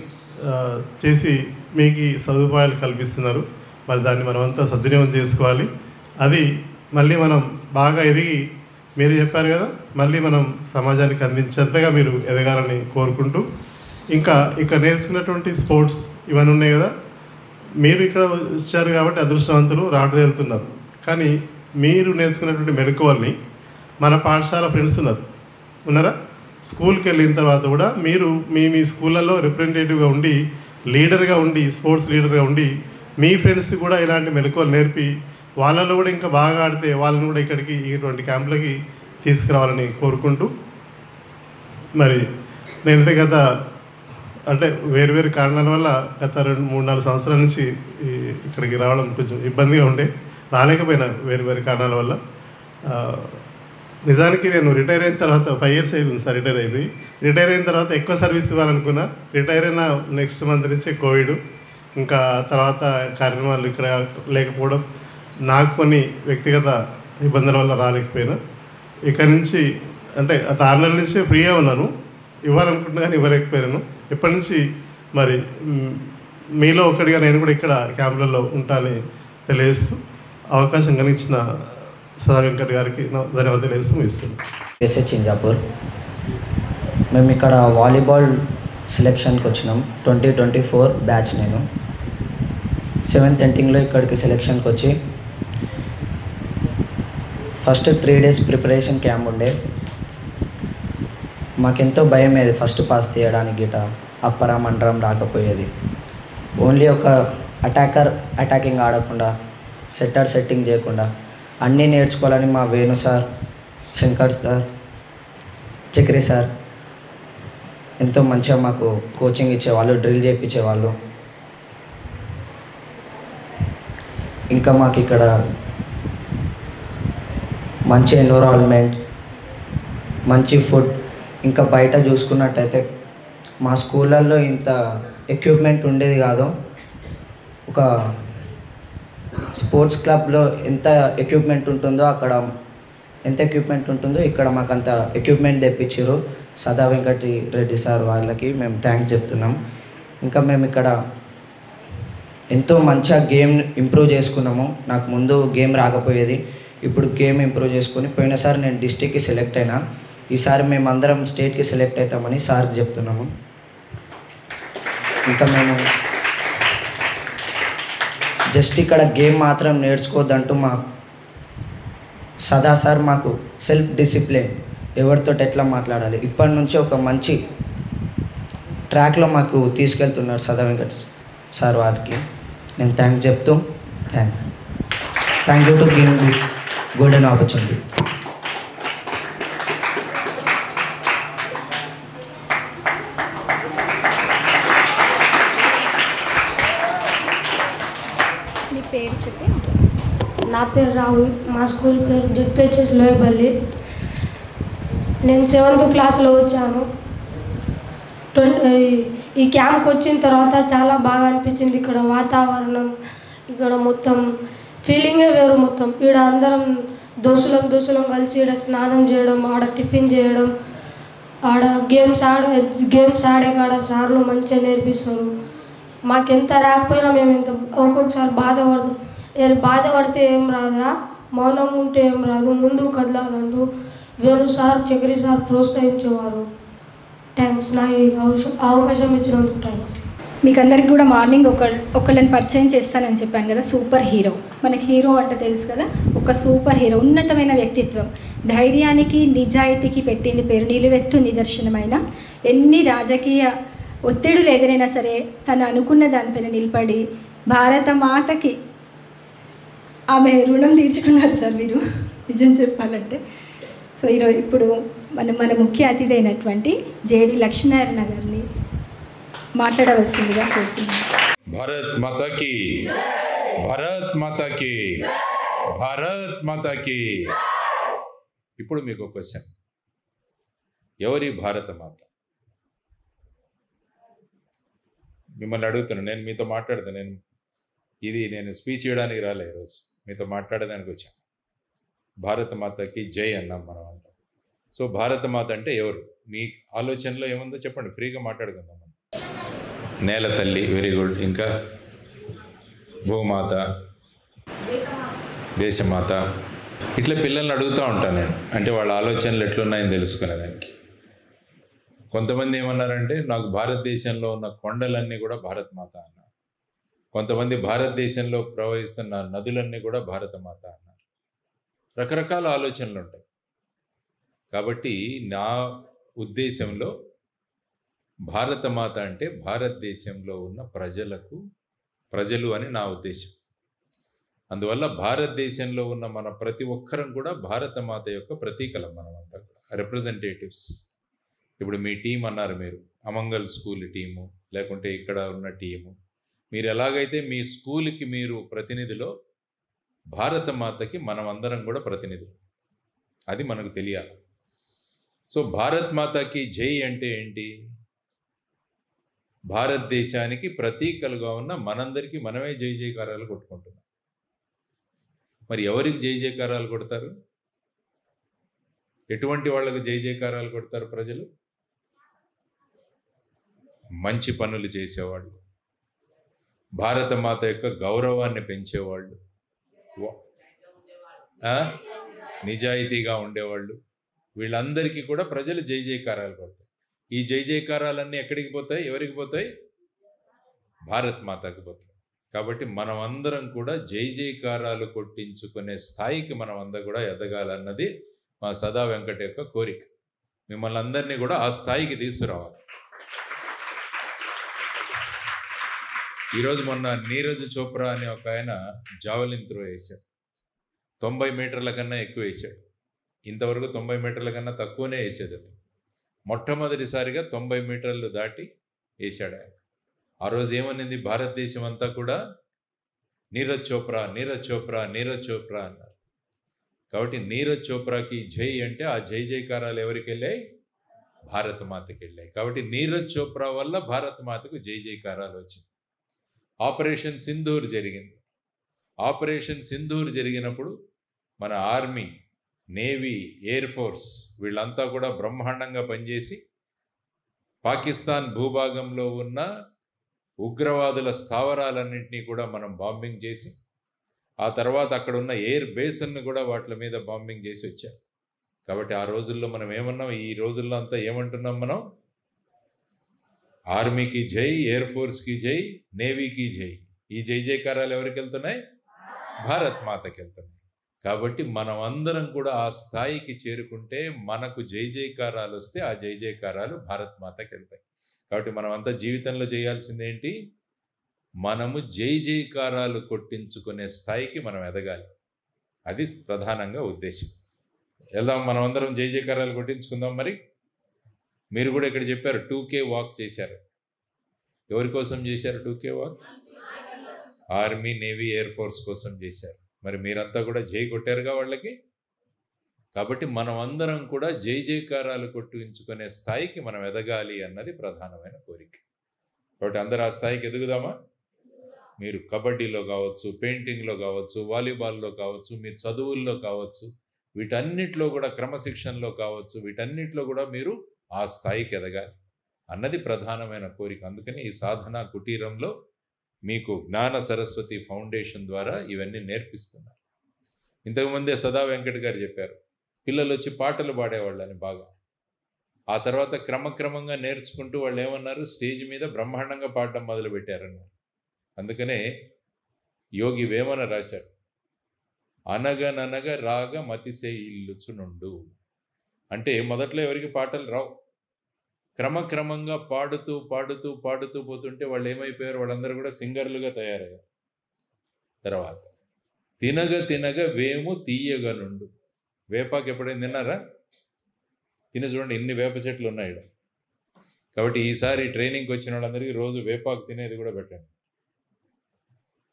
చేసి మీకు సదుపాయాలు కల్పిస్తున్నారు. మరి దాన్ని మనమంతా సద్వినియోగం చేసుకోవాలి. అది మళ్ళీ మనం బాగా ఎదిగి, మీరు చెప్పారు కదా, మళ్ళీ మనం సమాజానికి అందించేంతగా మీరు ఎదగాలని కోరుకుంటూ, ఇంకా ఇక్కడ నేర్చుకున్నటువంటి స్పోర్ట్స్ ఇవన్నీ ఉన్నాయి కదా, మీరు ఇక్కడ వచ్చారు కాబట్టి అదృష్టవంతులు, రాటదేలుతున్నారు. కానీ మీరు నేర్చుకున్నటువంటి మెలకువల్ని మన పాఠశాల ఫ్రెండ్స్ ఉన్నారా, స్కూల్కి వెళ్ళిన తర్వాత కూడా మీరు మీ స్కూళ్ళల్లో రిప్రజెంటేటివ్గా ఉండి, లీడర్గా ఉండి, స్పోర్ట్స్ లీడర్గా ఉండి మీ ఫ్రెండ్స్ కూడా ఇలాంటి మెలకువలు నేర్పి వాళ్ళలో కూడా ఇంకా బాగా ఆడితే వాళ్ళని కూడా ఇక్కడికి ఇటువంటి క్యాంపులకి తీసుకురావాలని కోరుకుంటూ, మరి నేనైతే అంటే వేరు కారణాల వల్ల గత 2-3-4 సంవత్సరాల నుంచి ఇక్కడికి రావడం కొంచెం ఇబ్బందిగా ఉండే, రాలేకపోయినా వేరు కారణాల వల్ల. నిజానికి నేను రిటైర్ అయిన తర్వాత 5 years అయింది సార్ రిటైర్ అయిపోయి. రిటైర్ అయిన తర్వాత ఎక్కువ సర్వీస్ ఇవ్వాలనుకున్నా. రిటైర్ అయిన నెక్స్ట్ మంత్ నుంచే కోవిడ్, ఇంకా తర్వాత కార్యక్రమాలు ఇక్కడ లేకపోవడం, నాకు కొన్ని వ్యక్తిగత ఇబ్బందుల వల్ల రాలేకపోయినా. ఇక నుంచి అంటే 6 నెలల నుంచే ఫ్రీగా ఉన్నాను, ఇవ్వాలనుకుంటున్నా కానీ ఇవ్వలేకపోయాను. ఇప్పటి నుంచి మరి మీలో ఒకటిగా నేను కూడా ఇక్కడ క్యాంపులలో ఉంటానని తెలియజేస్తూ, అవకాశం కలిగించిన సదా వెంకట్ గారికి ధన్యవాదాలు తెలియజేస్తూ ముగిస్తున్నాను. ఎస్హెచ్ ఇంజాపూర్. మేము ఇక్కడ వాలీబాల్ సెలెక్షన్కి వచ్చినాం. 2024 బ్యాచ్. నేను 7th ఎండింగ్లో ఇక్కడికి సెలెక్షన్కి వచ్చి ఫస్ట్ 3 days ప్రిపరేషన్ క్యాంప్ ఉండే. మాకెంతో భయం ఏది ఫస్ట్ పాస్ తీయడానికి గిట, అప్పరం అండరం రాకపోయేది. ఓన్లీ ఒక అటాకింగ్ ఆడకుండా, సెట్టింగ్ చేయకుండా అన్నీ నేర్చుకోవాలని మా Venu sir, Shankar sir, Chakri sir ఎంతో మంచిగా మాకు కోచింగ్ ఇచ్చేవాళ్ళు, డ్రిల్ చేయించేవాళ్ళు. ఇంకా మాకు ఇక్కడ మంచి ఎన్విరాన్మెంట్, మంచి ఫుడ్. ఇంకా బయట చూసుకున్నట్టయితే మా స్కూళ్ళల్లో ఇంత ఎక్విప్మెంట్ ఉండేది కాదు. ఒక స్పోర్ట్స్ క్లబ్లో ఎంత ఎక్విప్మెంట్ ఉంటుందో ఇక్కడ మాకు అంత ఎక్విప్మెంట్ తెప్పించారు. సదా వెంకటి రెడ్డి సార్ వాళ్ళకి మేము థ్యాంక్స్ చెప్తున్నాం. ఇంకా మేము ఇక్కడ ఎంతో మంచిగా గేమ్ ఇంప్రూవ్ చేసుకున్నాము. నాకు ముందు గేమ్ రాకపోయేది, ఇప్పుడు గేమ్ ఇంప్రూవ్ చేసుకొని పోయినసారి నేను డిస్ట్రిక్ట్కి సెలెక్ట్ అయినా. ఈసారి మేమందరం స్టేట్కి సెలెక్ట్ అవుతామని సార్కి చెప్తున్నాము. ఇంకా మేము జస్ట్ ఇక్కడ గేమ్ మాత్రం నేర్చుకోవద్దంటూ మా సదా సార్ మాకు సెల్ఫ్ డిసిప్లిన్, ఎవరితో ఎట్లా మాట్లాడాలి, ఇప్పటి నుంచి ఒక మంచి ట్రాక్లో మాకు తీసుకెళ్తున్నారు సదా వెంకట సార్. వారికి నేను థ్యాంక్స్ చెప్తూ thank you to give this golden opportunity. నీ పేరు చెప్పి. నా పేరు రాహుల్. మా స్కూల్ పేరు జెడ్పిహెచ్ఎస్ లోయపల్లి. నేను 7th క్లాస్లో వచ్చాను. ఈ క్యాంప్కి వచ్చిన తర్వాత చాలా బాగా అనిపించింది. ఇక్కడ వాతావరణం, ఇక్కడ మొత్తం ఫీలింగే వేరు. మొత్తం ఇక్కడ అందరం దోస్తులం కలిసి ఇక్కడ స్నానం చేయడం, ఆడ టిఫిన్ చేయడం, ఆడ గేమ్స్ ఆడే కాడ సార్లు మంచిగా నేర్పిస్తారు. మాకెంత రాకపోయినా మేము ఒక్కొక్కసారి బాధపడితే ఏం రాదురా, మౌనంగా ఉంటే ఏం రాదు, ముందుకు కదలాలంటూ వేణు సార్, చక్రి సార్ ప్రోత్సహించేవారు. థ్యాంక్స్. నా ఈ అవకాశం ఇచ్చినందుకు థ్యాంక్స్. మీకు అందరికి కూడా మార్నింగ్ ఒకళ్ళని పరిచయం చేస్తానని చెప్పాను కదా, సూపర్ హీరో. మనకి హీరో అంటే తెలుసు కదా, ఒక సూపర్ హీరో, ఉన్నతమైన వ్యక్తిత్వం, ధైర్యానికి నిజాయితీకి పెట్టింది పేరు, నిలువెత్తు నిదర్శనమైన. ఎన్ని రాజకీయ ఒత్తిడులు ఎదురైనా సరే తను అనుకున్న దానిపైన నిలబడి భారత మాతకి ఆమె రుణం తీర్చుకున్నారు సార్ మీరు, నిజం చెప్పాలంటే. సో ఇప్పుడు మన ముఖ్య అతిథి అయినటువంటి జేడి లక్ష్మీనారాయణ గారిని మాట్లాడవలసిందిగా కోరుతున్నాను. భారత్ మాతాకి, భారత్ మాతాకి, భారత్ మాతాకి. ఇప్పుడు మీకు ఒక క్వశ్చన్, ఎవరి భారత మాత? మిమ్మల్ని అడుగుతున్నాను. నేను మీతో మాట్లాడతాను. నేను స్పీచ్ ఇవ్వడానికి రాలే, ఈరోజు మీతో మాట్లాడడానికి వచ్చాను. భారత మాతకి జై అన్నాం మనం అంతా. సో భారత మాత అంటే ఎవరు? మీ ఆలోచనలో ఏముందో చెప్పండి, ఫ్రీగా మాట్లాడుకుందాం మనం. నేల తల్లి, వెరీ గుడ్. ఇంకా భూమాత, దేశమాత. ఇట్లా పిల్లల్ని అడుగుతూ ఉంటాను నేను, అంటే వాళ్ళ ఆలోచనలు ఎట్లున్నాయని తెలుసుకునేదానికి. కొంతమంది ఏమన్నారంటే నాకు భారతదేశంలో ఉన్న కొండలన్నీ కూడా భారత మాత అన్నారు. కొంతమంది భారతదేశంలో ప్రవహిస్తున్న నదులన్నీ కూడా భారత మాత అన్నారు. రకరకాల ఆలోచనలు ఉంటాయి. కాబట్టి నా ఉద్దేశంలో భారత మాత అంటే భారతదేశంలో ఉన్న ప్రజలు అని నా ఉద్దేశం. అందువల్ల భారతదేశంలో ఉన్న మన ప్రతి ఒక్కరం కూడా భారత మాత యొక్క ప్రతీకలం, మనమంతా కూడా రిప్రజెంటేటివ్స్. ఇప్పుడు మీ టీం అన్నారు, మీరు అమంగల్ స్కూల్ టీము, లేకుంటే ఇక్కడ ఉన్న టీము, మీరు ఎలాగైతే మీ స్కూల్కి మీరు ప్రతినిధిలో భారత మాతకి మనం అందరం కూడా ప్రతినిధులు. అది మనకు తెలియాలి. సో భారత్ మాతకి జై అంటే ఏంటి? భారతదేశానికి ప్రతీకలుగా ఉన్న మనందరికీ మనమే జై జయకారాలు కొట్టుకుంటున్నాం. మరి ఎవరికి జై జయకారాలు కొడతారు? ఎటువంటి వాళ్ళకు జై జయకారాలు కొడతారు ప్రజలు? మంచి పనులు చేసేవాళ్ళు, భారత మాత యొక్క గౌరవాన్ని పెంచేవాళ్ళు, నిజాయితీగా ఉండేవాళ్ళు, వీళ్ళందరికీ కూడా ప్రజలు జై జయకారాలు కొడతారు. ఈ జై జయకారాలన్నీ ఎక్కడికి పోతాయి? ఎవరికి పోతాయి? భారత్ మాతకు పోతాయి. కాబట్టి మనం అందరం కూడా జై జయకారాలు కొట్టించుకునే స్థాయికి మనం అందరూ కూడా ఎదగాలన్నది మా సదా వెంకట యొక్క కోరిక. మిమ్మల్ని అందరినీ కూడా ఆ స్థాయికి తీసుకురావాలి. ఈరోజు మొన్న నీరజ్ చోప్రా అనే ఒక ఆయన జావలిన్ త్రో వేశాడు. 90 మీటర్ల కన్నా ఎక్కువ వేశాడు. ఇంతవరకు 90 మీటర్ల కన్నా తక్కువనే వేసేది అతను. మొట్టమొదటిసారిగా 90 మీటర్లు దాటి వేశాడు ఆయన. ఆ రోజు ఏమనింది? భారతదేశం అంతా కూడా నీరజ్ చోప్రా, నీరజ్ చోప్రా, నీరజ్ చోప్రా అన్నారు. కాబట్టి నీరజ్ చోప్రాకి జై అంటే ఆ జై జయకారాలు ఎవరికి వెళ్ళాయి? భారత మాతకి వెళ్ళాయి. కాబట్టి నీరజ్ చోప్రా వల్ల భారత మాతకు జై జయకారాలు వచ్చింది. ఆపరేషన్ సింధూర్ జరిగింది. ఆపరేషన్ సింధూర్ జరిగినప్పుడు మన ఆర్మీ, నేవీ, ఎయిర్ ఫోర్స్ వీళ్ళంతా కూడా బ్రహ్మాండంగా పనిచేసి పాకిస్తాన్ భూభాగంలో ఉన్న ఉగ్రవాదుల స్థావరాలన్నింటినీ కూడా మనం బాంబింగ్ చేసి, ఆ తర్వాత అక్కడ ఉన్న ఎయిర్ బేస్ను కూడా వాటి మీద బాంబింగ్ చేసి వచ్చారు. కాబట్టి ఆ రోజుల్లో మనం ఏమన్నాం? ఈ రోజుల్లో అంతా ఏమంటున్నాం మనం? ఆర్మీకి జై, ఎయిర్ ఫోర్స్కి జై, నేవీకి జై. ఈ జై జయకారాలు ఎవరికి వెళ్తున్నాయి? భారత్ మాతకి వెళ్తున్నాయి. కాబట్టి మనం అందరం కూడా ఆ స్థాయికి చేరుకుంటే మనకు జై జయకారాలు వస్తే ఆ జై జయకారాలు భారత్ మాతకి వెళ్తాయి. కాబట్టి మనం అంతా జీవితంలో చేయాల్సింది ఏంటి? మనము జై జయకారాలు కొట్టించుకునే స్థాయికి మనం ఎదగాలి. అది ప్రధానంగా ఉద్దేశం. వెళ్దాం, మనం అందరం జై జయకారాలు కొట్టించుకుందాం. మరి మీరు కూడా ఇక్కడ చెప్పారు 2K వాక్ చేశారు. ఎవరి కోసం చేశారు 2K walk? Army, navy, air force కోసం చేశారు. మరి మీరంతా కూడా జై కొట్టారుగా వాళ్ళకి. కాబట్టి మనం అందరం కూడా జై జయకారాలు కొట్టించుకునే స్థాయికి మనం ఎదగాలి అన్నది ప్రధానమైన కోరిక. కాబట్టి అందరూ ఆ స్థాయికి ఎదుగుదామా? మీరు కబడ్డీలో కావచ్చు, పెయింటింగ్లో కావచ్చు, వాలీబాల్లో కావచ్చు, మీ చదువుల్లో కావచ్చు, వీటన్నిటిలో కూడా క్రమశిక్షణలో కావచ్చు, వీటన్నిటిలో కూడా మీరు ఆ స్థాయికి ఎదగాలి అన్నది ప్రధానమైన కోరిక. అందుకని ఈ సాధనా కుటీరంలో మీకు జ్ఞాన సరస్వతి ఫౌండేషన్ ద్వారా ఇవన్నీ నేర్పిస్తున్నారు. ఇంతకుముందే సదా వెంకట్ గారు చెప్పారు, పిల్లలు వచ్చి పాటలు పాడేవాళ్ళని బాగా. ఆ తర్వాత క్రమక్రమంగా నేర్చుకుంటూ వాళ్ళు ఏమన్నారు? స్టేజ్ మీద బ్రహ్మాండంగా పాడడం మొదలుపెట్టారన్నారు. అందుకనే యోగి వేమన రాశారు, అనగననగ రాగ మతిసే ఇల్లుచునుండు. అంటే మొదట్లో ఎవరికి పాటలు రావు, క్రమక్రమంగా పాడుతూ పాడుతూ పాడుతూ పోతుంటే వాళ్ళు ఏమైపోయారు? వాళ్ళందరూ కూడా సింగర్లుగా తయారయ్యారు. తర్వాత తినగ తినగ వేము తీయగనుండు. వేపాకు ఎప్పుడైనా తిన్నారా? తిని చూడండి, ఎన్ని వేప చెట్లు ఉన్నాయి ఇక్కడ. కాబట్టి ఈసారి ట్రైనింగ్కి వచ్చిన వాళ్ళందరికీ రోజు వేపాకు తినేది కూడా పెట్టండి.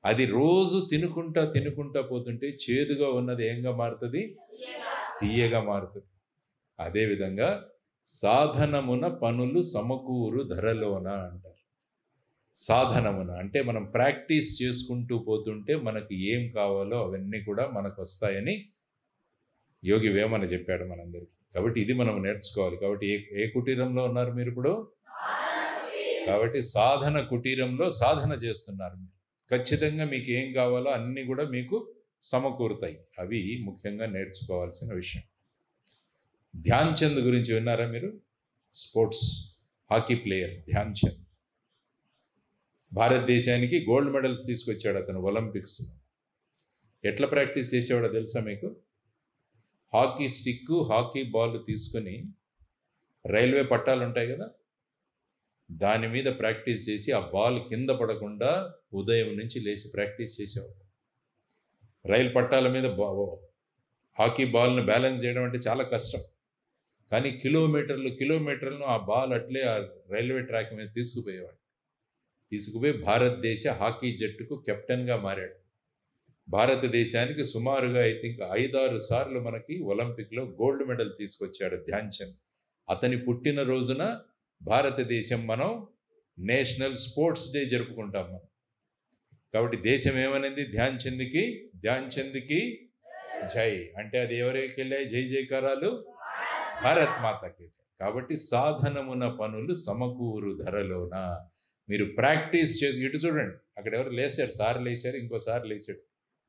అది రోజు తినుకుంటా తినుకుంటా పోతుంటే చేదుగా ఉన్నది ఏంగా మారుతుంది? తీయగా మారుతుంది. అదేవిధంగా సాధనమున పనులు సమకూరు ధరలోన అంటారు. సాధనమున అంటే మనం ప్రాక్టీస్ చేసుకుంటూ పోతుంటే మనకు ఏం కావాలో అవన్నీ కూడా మనకు వస్తాయని యోగి వేమన చెప్పాడు మనందరికీ. కాబట్టి ఇది మనం నేర్చుకోవాలి. కాబట్టి ఏ కుటీరంలో ఉన్నారు మీరు ఇప్పుడు? కాబట్టి సాధన కుటీరంలో సాధన చేస్తున్నారు మీరు. ఖచ్చితంగా మీకు ఏం కావాలో అన్నీ కూడా మీకు సమకూరుతాయి. అవి ముఖ్యంగా నేర్చుకోవాల్సిన విషయం. ధ్యాన్ చంద్ గురించి విన్నారా మీరు? Sports hockey player Dhyan Chand. భారతదేశానికి గోల్డ్ మెడల్స్ తీసుకొచ్చాడు అతను ఒలింపిక్స్లో. ఎట్లా ప్రాక్టీస్ చేసేవాడో తెలుసా మీకు? హాకీ స్టిక్, హాకీ బాల్ తీసుకొని రైల్వే పట్టాలు ఉంటాయి కదా, దాని మీద ప్రాక్టీస్ చేసి ఆ బాల్ కింద పడకుండా ఉదయం నుంచి లేచి ప్రాక్టీస్ చేసేవాడు. రైలు పట్టాల మీద హాకీ బాల్ని బ్యాలెన్స్ చేయడం అంటే చాలా కష్టం. కానీ కిలోమీటర్లను ఆ బాల్ అట్లే ఆ రైల్వే ట్రాక్ మీద తీసుకుపోయి భారతదేశ హాకీ జట్టుకు కెప్టెన్గా మారాడు. భారతదేశానికి సుమారుగా ఐ థింక్ 5-6 సార్లు మనకి ఒలింపిక్లో గోల్డ్ మెడల్ తీసుకొచ్చాడు ధ్యాన్ చంద్. అతని పుట్టినరోజున భారతదేశం మనం నేషనల్ స్పోర్ట్స్ డే జరుపుకుంటాం మనం. కాబట్టి దేశం ఏమనింది? ధ్యాన్ చంద్కి జై అంటే అది ఎవరికి వెళ్ళాయి? జై జయకారాలు భారత్ మాతకి. కాబట్టి సాధనమున పనులు సమకూరు ధరలోన. మీరు ప్రాక్టీస్ చేసి ఇటు చూడండి, అక్కడ ఎవరు లేచారు? సార్ లేచారు, ఇంకోసారి లేచాడు.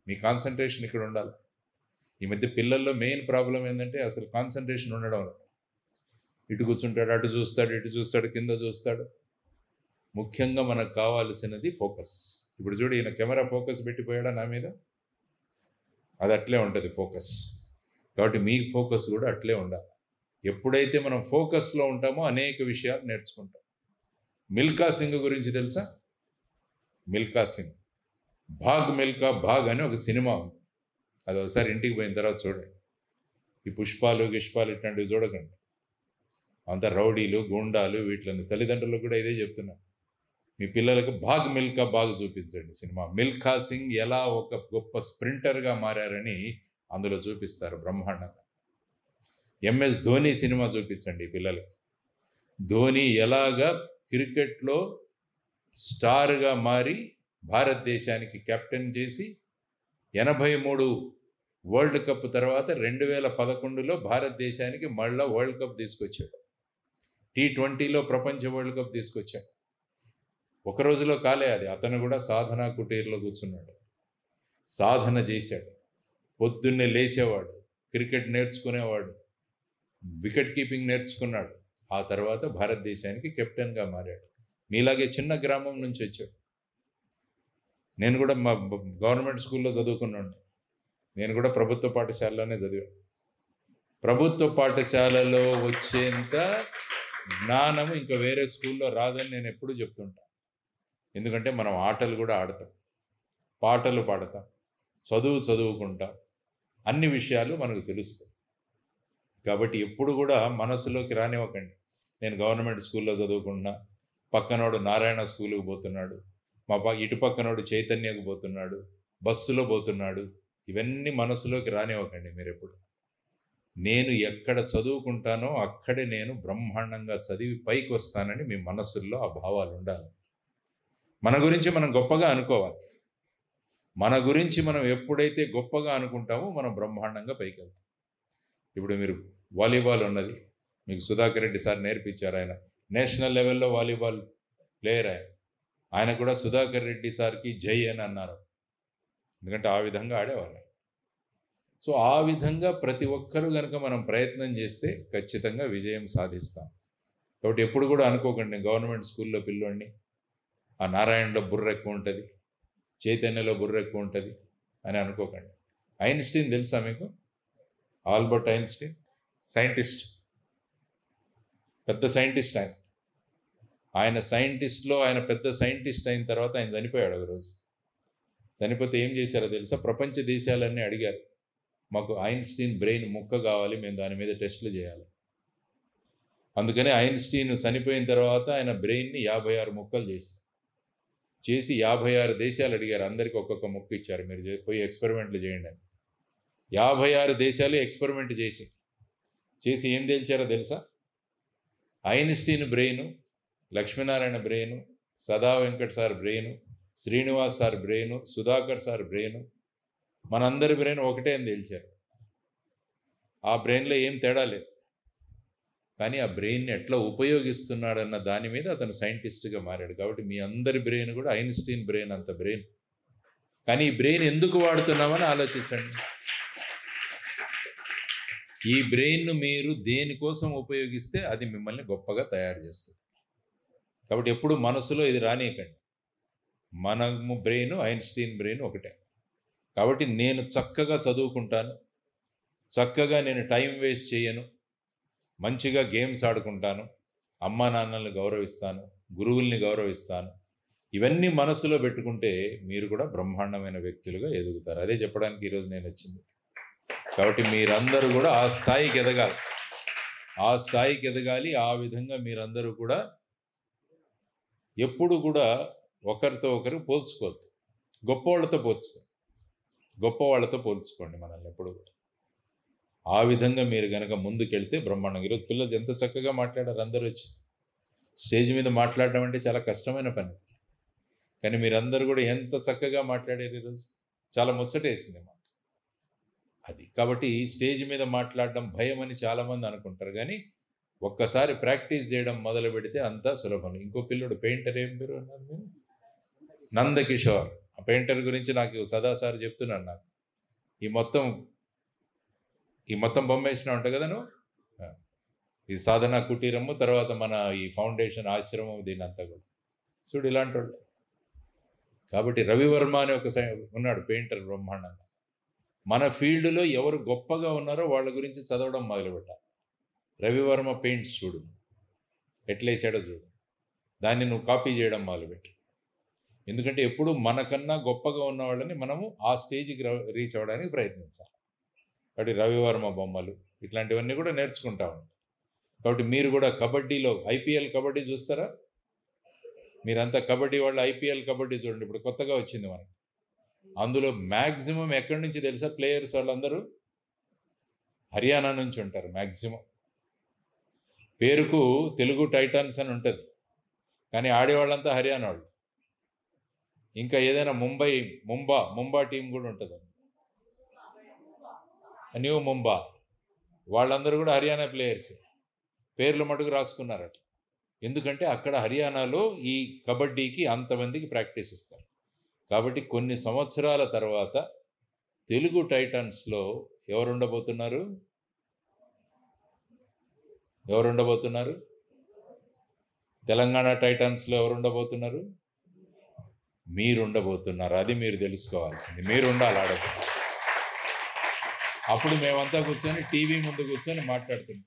మీ కాన్సన్ట్రేషన్ ఇక్కడ ఉండాలి. ఈ మధ్య పిల్లల్లో మెయిన్ ప్రాబ్లం ఏంటంటే అసలు కాన్సన్ట్రేషన్ ఉండడం. ఇటు కూర్చుంటాడు, అటు చూస్తాడు, కింద చూస్తాడు. ముఖ్యంగా మనకు కావాల్సినది ఫోకస్. ఇప్పుడు చూడు, ఈయన కెమెరా ఫోకస్ పెట్టిపోయాడా నా మీద? అది అట్లే ఉంటుంది ఫోకస్. కాబట్టి మీ ఫోకస్ కూడా అట్లే ఉండాలి. ఎప్పుడైతే మనం ఫోకస్లో ఉంటామో అనేక విషయాలు నేర్చుకుంటాం. మిల్కా సింగ్ గురించి తెలుసా? మిల్కా సింగ్ మిల్కా భాగ్ అని ఒక సినిమా ఉంది. అది ఒకసారి ఇంటికి పోయిన తర్వాత చూడండి. ఈ పుష్పాలు ఇట్లాంటివి చూడకండి. అంత రౌడీలు, గుండాలు, వీటిని తల్లిదండ్రులకు కూడా ఇదే చెప్తున్నాను. మీ పిల్లలకు మిల్కా చూపించండి సినిమా. మిల్కా సింగ్ ఎలా ఒక గొప్ప స్ప్రింటర్గా మారారని అందులో చూపిస్తారు బ్రహ్మాండంగా. ఎంఎస్ ధోని సినిమా చూపించండి పిల్లలకు. ధోని ఎలాగా క్రికెట్లో స్టార్గా మారి భారతదేశానికి కెప్టెన్ చేసి 83 వరల్డ్ కప్ తర్వాత 2011లో భారతదేశానికి మళ్ళా వరల్డ్ కప్ తీసుకొచ్చాడు. T20లో ప్రపంచ వరల్డ్ కప్ తీసుకొచ్చాడు. ఒక రోజులో కాలే అది. అతను కూడా సాధనా కుటీర్లో కూర్చున్నాడు, సాధన చేశాడు. పొద్దున్నే లేచేవాడు, క్రికెట్ నేర్చుకునేవాడు, వికెట్ కీపింగ్ నేర్చుకున్నాడు. ఆ తర్వాత భారతదేశానికి కెప్టెన్గా మారాడు. మీలాగే చిన్న గ్రామం నుంచి వచ్చాడు. నేను కూడా మా గవర్నమెంట్ స్కూల్లో చదువుకున్నాను. నేను కూడా ప్రభుత్వ పాఠశాలలోనే చదివాను. ప్రభుత్వ పాఠశాలలో వచ్చేంత జ్ఞానం ఇంకా వేరే స్కూల్లో రాదని నేను ఎప్పుడూ చెప్తుంటాను. ఎందుకంటే మనం ఆటలు కూడా ఆడతాం, పాటలు పాడతాం, చదువుకుంటాం, అన్ని విషయాలు మనకు తెలుస్తాయి. కాబట్టి ఎప్పుడు కూడా మనసులోకి రానివ్వకండి. నేను గవర్నమెంట్ స్కూల్లో చదువుకున్నా, పక్కనోడు నారాయణ స్కూల్కి పోతున్నాడు, ఇటు పక్కనోడు చైతన్యకు పోతున్నాడు, బస్సులో పోతున్నాడు. ఇవన్నీ మనసులోకి రానివ్వకండి మీరు ఎప్పుడు. నేను ఎక్కడ చదువుకుంటానో అక్కడే నేను బ్రహ్మాండంగా చదివి పైకి వస్తానని మీ మనసుల్లో ఆ భావాలు ఉండాలి. మన గురించి మనం గొప్పగా అనుకోవాలి. మన గురించి మనం ఎప్పుడైతే గొప్పగా అనుకుంటామో మనం బ్రహ్మాండంగా పైకి వెళ్తాం. ఇప్పుడు మీరు వాలీబాల్ ఉన్నది, మీకు సుధాకర్ రెడ్డి సార్ నేర్పించారు. ఆయన నేషనల్ లెవెల్లో వాలీబాల్ ప్లేయర్. ఆయన కూడా సుధాకర్ రెడ్డి సార్కి జై అని అన్నారు. ఎందుకంటే ఆ విధంగా ఆడేవాళ్ళు. సో ఆ విధంగా ప్రతి ఒక్కరూ కనుక మనం ప్రయత్నం చేస్తే ఖచ్చితంగా విజయం సాధిస్తాం. కాబట్టి ఎప్పుడు కూడా అనుకోకండి గవర్నమెంట్ స్కూల్లో పిల్లోడిని, ఆ నారాయణలో బుర్ర ఎక్కువ ఉంటుంది, చైతన్యలో బుర్ర ఎక్కువ ఉంటుంది అని అనుకోకండి. ఐన్స్టీన్ తెలుసా మీకు? ఆల్బర్ట్ ఐన్స్టీన్ సైంటిస్ట్, పెద్ద సైంటిస్ట్. ఆయన సైంటిస్ట్లో ఆయన పెద్ద సైంటిస్ట్ అయిన తర్వాత ఆయన చనిపోయాడు. ఒకరోజు చనిపోతే ఏం చేశారో తెలుసా? ప్రపంచ దేశాలన్నీ అడిగారు, మాకు ఐన్స్టీన్ బ్రెయిన్ ముక్క కావాలి, మేము దాని మీద టెస్టులు చేయాలి. అందుకని ఐన్స్టీన్ చనిపోయిన తర్వాత ఆయన బ్రెయిన్ని 56 ముక్కలు చేసి 56 దేశాలు అడిగారు. అందరికీ ఒక్కొక్క ముక్క ఇచ్చారు, మీరు పోయి ఎక్స్పెరిమెంట్లు చేయండి అని. 56 దేశాలు ఎక్స్పెరిమెంట్ చేసి ఏం తేల్చారో తెలుసా? ఐన్స్టీన్ బ్రెయిను, లక్ష్మీనారాయణ బ్రెయిను, సదా Venkat sir brain, Srinivas sir brain, Sudhakar sir brain, మనందరి బ్రెయిన్ ఒకటే అని తేల్చారు. ఆ బ్రెయిన్లో ఏం తేడా లేదు. కానీ ఆ బ్రెయిన్ని ఎట్లా ఉపయోగిస్తున్నాడన్న దాని మీద అతను సైంటిస్ట్గా మారాడు. కాబట్టి మీ అందరి బ్రెయిన్ కూడా ఐన్స్టీన్ బ్రెయిన్ అంత బ్రెయిన్. కానీ ఈ బ్రెయిన్ ఎందుకు వాడుతున్నామని ఆలోచించండి. ఈ బ్రెయిన్ను మీరు దేనికోసం ఉపయోగిస్తే అది మిమ్మల్ని గొప్పగా తయారు చేస్తుంది. కాబట్టి ఎప్పుడు మనసులో ఇది రానియకండి. మనము బ్రెయిన్, ఐన్స్టీన్ బ్రెయిన్ ఒకటే. కాబట్టి నేను చక్కగా చదువుకుంటాను, చక్కగా నేను టైం వేస్ట్ చేయను, మంచిగా గేమ్స్ ఆడుకుంటాను, అమ్మా నాన్నల్ని గౌరవిస్తాను, గురువుల్ని గౌరవిస్తాను. ఇవన్నీ మనసులో పెట్టుకుంటే మీరు కూడా బ్రహ్మాండమైన వ్యక్తులుగా ఎదుగుతారు. అదే చెప్పడానికి ఈరోజు నేను వచ్చింది. కాబట్టి మీరందరూ కూడా ఆ స్థాయికి ఎదగాలి, ఆ స్థాయికి ఎదగాలి. ఆ విధంగా మీరందరూ కూడా ఎప్పుడు కూడా ఒకరితో ఒకరు పోల్చుకోవద్దు. గొప్పవాళ్ళతో పోల్చుకోండి మనల్ని ఎప్పుడు కూడా. ఆ విధంగా మీరు కనుక ముందుకెళ్తే బ్రహ్మాండంగా. ఈరోజు పిల్లలు ఎంత చక్కగా మాట్లాడారు. అందరూ వచ్చి స్టేజ్ మీద మాట్లాడడం అంటే చాలా కష్టమైన పని, కానీ మీరందరూ కూడా ఎంత చక్కగా మాట్లాడారు ఈరోజు. చాలా ముచ్చటేసింది మాకు అది. కాబట్టి స్టేజ్ మీద మాట్లాడడం భయం అని చాలామంది అనుకుంటారు, కానీ ఒక్కసారి ప్రాక్టీస్ చేయడం మొదలు పెడితే అంతా సులభం. ఇంకో పిల్లడు పెయింటర్, ఏం పేరు అన్నారు మీరు? నందకిషోర్. ఆ పెయింటర్ గురించి నాకు సదాసారి చెప్తున్నాను. నాకు ఈ మొత్తం బొమ్మ వేసినా ఉంటావు కదా నువ్వు, ఈ సాధన కుటీరము, తర్వాత మన ఈ ఫౌండేషన్ ఆశ్రమం, దీనంతా కూడా చూడు ఇలాంటి వాళ్ళు. కాబట్టి రవివర్మ అనే ఒక ఉన్నాడు పెయింటర్ బ్రహ్మాండంగా. మన ఫీల్డ్లో ఎవరు గొప్పగా ఉన్నారో వాళ్ళ గురించి చదవడం మొదలుపెట్టాలి. రవివర్మ పెయింట్స్ చూడు, ఎట్లేసాడో చూడు, దాన్ని నువ్వు కాపీ చేయడం మొదలుపెట్టు. ఎందుకంటే ఎప్పుడు మనకన్నా గొప్పగా ఉన్న వాళ్ళని మనము ఆ స్టేజ్కి రీచ్ అవ్వడానికి ప్రయత్నించాలి. కాబట్టి రవివర్మ బొమ్మలు ఇట్లాంటివన్నీ కూడా నేర్చుకుంటా ఉంటాం. కాబట్టి మీరు కూడా కబడ్డీలో ఐపీఎల్ కబడ్డీ చూస్తారా? మీరంతా కబడ్డీ వాళ్ళు ఐపీఎల్ కబడ్డీ చూడండి, ఇప్పుడు కొత్తగా వచ్చింది మనకి. అందులో మ్యాక్సిమం ఎక్కడి నుంచి తెలుసా? ప్లేయర్స్ వాళ్ళందరూ హర్యానా నుంచి ఉంటారు మ్యాక్సిమం. పేరుకు తెలుగు టైటన్స్ అని ఉంటుంది, కానీ ఆడేవాళ్ళంతా హర్యానా వాళ్ళు. ఇంకా ఏదైనా ముంబా టీం కూడా ఉంటుంది, న్యూ ముంబా, వాళ్ళందరూ కూడా హర్యానా ప్లేయర్స్. పేర్లు మటుకు రాసుకున్నారట. ఎందుకంటే అక్కడ హర్యానాలో ఈ కబడ్డీకి అంతమందికి ప్రాక్టీస్ ఇస్తారు. కాబట్టి కొన్ని సంవత్సరాల తర్వాత తెలుగు టైటన్స్లో ఎవరు ఉండబోతున్నారు? తెలంగాణ టైటన్స్లో ఎవరు ఉండబోతున్నారు? మీరు ఉండబోతున్నారు. అది మీరు తెలుసుకోవాల్సింది. మీరు ఉండాలి ఆడ. అప్పుడు మేమంతా కూర్చొని టీవీ ముందు కూర్చొని మాట్లాడుతున్నాం.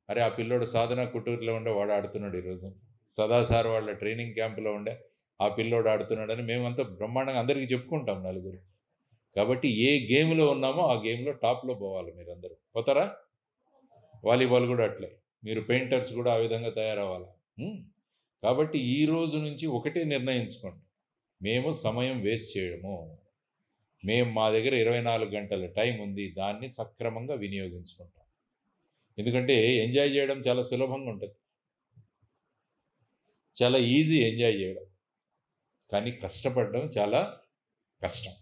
అరే ఆ పిల్లోడు సాధన కుటూరులో ఉండే వాడు ఆడుతున్నాడు, ఈరోజు సదాసార్ వాళ్ళ ట్రైనింగ్ క్యాంపులో ఉండే ఆ పిల్లోడు ఆడుతున్నాడని మేమంతా బ్రహ్మాండంగా అందరికీ చెప్పుకుంటాం నలుగురు. కాబట్టి ఏ గేమ్లో ఉన్నామో ఆ గేమ్లో టాప్లో పోవాలి. మీరందరూ పోతారా? వాలీబాల్ కూడా అట్లే, మీరు పెయింటర్స్ కూడా ఆ విధంగా తయారవ్వాలి. కాబట్టి ఈ రోజు నుంచి ఒకటే నిర్ణయించుకోండి, మేము సమయం వేస్ట్ చేయడము. మా దగ్గర 24 గంటల టైం ఉంది, దాన్ని సక్రమంగా వినియోగించుకుంటాం. ఎందుకంటే ఎంజాయ్ చేయడం చాలా సులభంగా ఉంటుంది, చాలా ఈజీ ఎంజాయ్ చేయడం, కానీ కష్టపడడం చాలా కష్టం.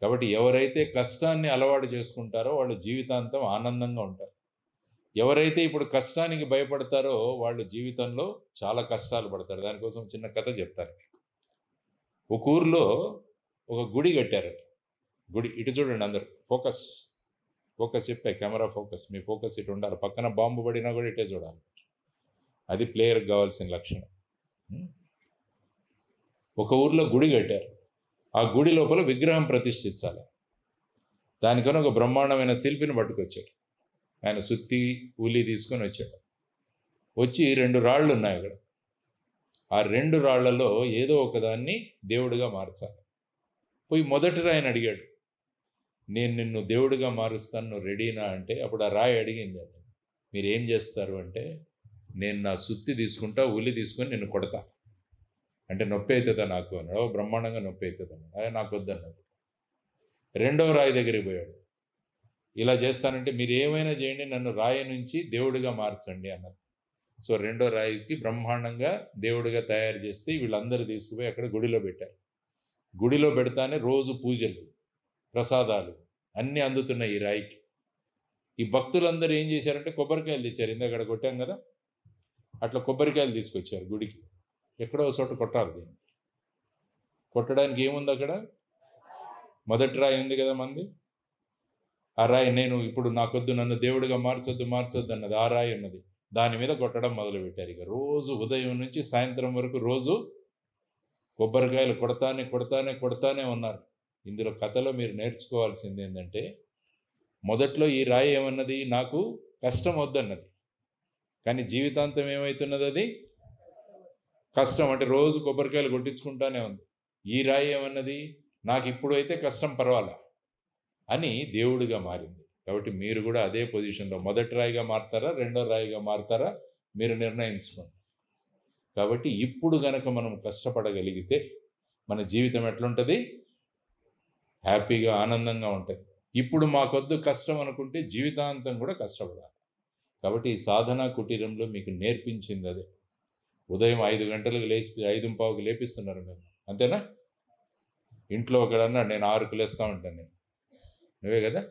కాబట్టి ఎవరైతే కష్టాన్ని అలవాటు చేసుకుంటారో వాళ్ళు జీవితాంతం ఆనందంగా ఉంటారు. ఎవరైతే ఇప్పుడు కష్టానికి భయపడతారో వాళ్ళు జీవితంలో చాలా కష్టాలు పడతారు. దానికోసం చిన్న కథ చెప్తారు. ఒక ఊర్లో ఒక గుడి కట్టారట. గుడి ఇటు చూడండి అందరు, ఫోకస్ చెప్పే కెమెరా ఫోకస్, మీ ఫోకస్ ఇటు ఉండాలి. పక్కన బాంబు పడినా కూడా ఇటే చూడాలి. అది ప్లేయర్కి కావాల్సిన లక్షణం. ఒక ఊర్లో గుడి కట్టారు. ఆ గుడి లోపల విగ్రహం ప్రతిష్ఠించాలి. దానికన్నా ఒక బ్రహ్మాండమైన శిల్పిని పట్టుకొచ్చాడు. ఆయన సుత్తి ఉలి తీసుకొని వచ్చాడు. వచ్చి 2 రాళ్ళు ఉన్నాయి అక్కడ. ఆ 2 రాళ్లలో ఏదో ఒకదాన్ని దేవుడిగా మార్చాలి. పోయి మొదటి రాయిని అడిగాడు, నేను నిన్ను దేవుడిగా మారుస్తాను, నువ్వు రెడీనా అంటే, అప్పుడు ఆ రాయి అడిగింది, మీరు ఏం చేస్తారు అంటే, నేను నా సుత్తి తీసుకుంటా, ఉలి తీసుకొని నిన్ను కొడతా అంటే నొప్పి అవుతుందా నాకు అన్నాడు. బ్రహ్మాండంగా నొప్పి అవుతుంది అన్నాడు. అదే నాకు వద్దన్నది. 2వ రాయి దగ్గరికి పోయాడు. ఇలా చేస్తానంటే మీరు ఏమైనా చేయండి, నన్ను రాయి నుంచి దేవుడిగా మార్చండి అన్నది. సో 2వ రాయికి బ్రహ్మాండంగా దేవుడిగా తయారు చేస్తే వీళ్ళందరూ తీసుకుపోయి అక్కడ గుడిలో పెట్టారు. గుడిలో పెడతానే రోజు పూజలు, ప్రసాదాలు అన్నీ అందుతున్నాయి ఈ రాయికి. ఈ భక్తులందరూ ఏం చేశారంటే కొబ్బరికాయలు తెచ్చారు, ఇందాక కొట్టాం కదా, అట్లా కొబ్బరికాయలు తీసుకొచ్చారు గుడికి. ఎక్కడో చోట కొట్టాలి దీన్ని. కొట్టడానికి ఏముంది అక్కడ? మొదటి రాయి ఉంది కదా మంది. ఆ రాయి నేను ఇప్పుడు నాకొద్దు, నన్ను దేవుడిగా మార్చొద్దు అన్నది ఆ రాయి ఉన్నది. దాని మీద కొట్టడం మొదలుపెట్టారు. ఇక రోజు ఉదయం నుంచి సాయంత్రం వరకు రోజు కొబ్బరికాయలు కొడతానే ఉన్నారు. ఇందులో కథలో మీరు నేర్చుకోవాల్సింది ఏంటంటే, మొదట్లో ఈ రాయి ఏమన్నది? నాకు కష్టం వద్దన్నది. కానీ జీవితాంతం ఏమవుతున్నది? అది కష్టం. అంటే రోజు కొబ్బరికాయలు కొట్టించుకుంటానే ఉంది. ఈ రాయి ఏమన్నది? నాకు ఇప్పుడు అయితే కష్టం పర్వాలా అని దేవుడిగా మారింది. కాబట్టి మీరు కూడా అదే పొజిషన్లో మొదటి రాయిగా మారుతారా, రెండో రాయిగా మారుతారా, మీరు నిర్ణయించుకోండి. కాబట్టి ఇప్పుడు గనక మనం కష్టపడగలిగితే మన జీవితం ఎట్లుంటుంది? హ్యాపీగా, ఆనందంగా ఉంటుంది. ఇప్పుడు మాకొద్దు కష్టం అనుకుంటే జీవితాంతం కూడా కష్టపడాలి. కాబట్టి ఈ సాధనా కుటీరంలో మీకు నేర్పించింది అదే. ఉదయం 5 గంటలకు లేచి 5:15కి లేపిస్తున్నారు మీరు, అంతేనా? ఇంట్లో ఒకడు అన్నాడు, నేను 6కు లేస్తూ ఉంటాను. నేను, నువ్వే కదా?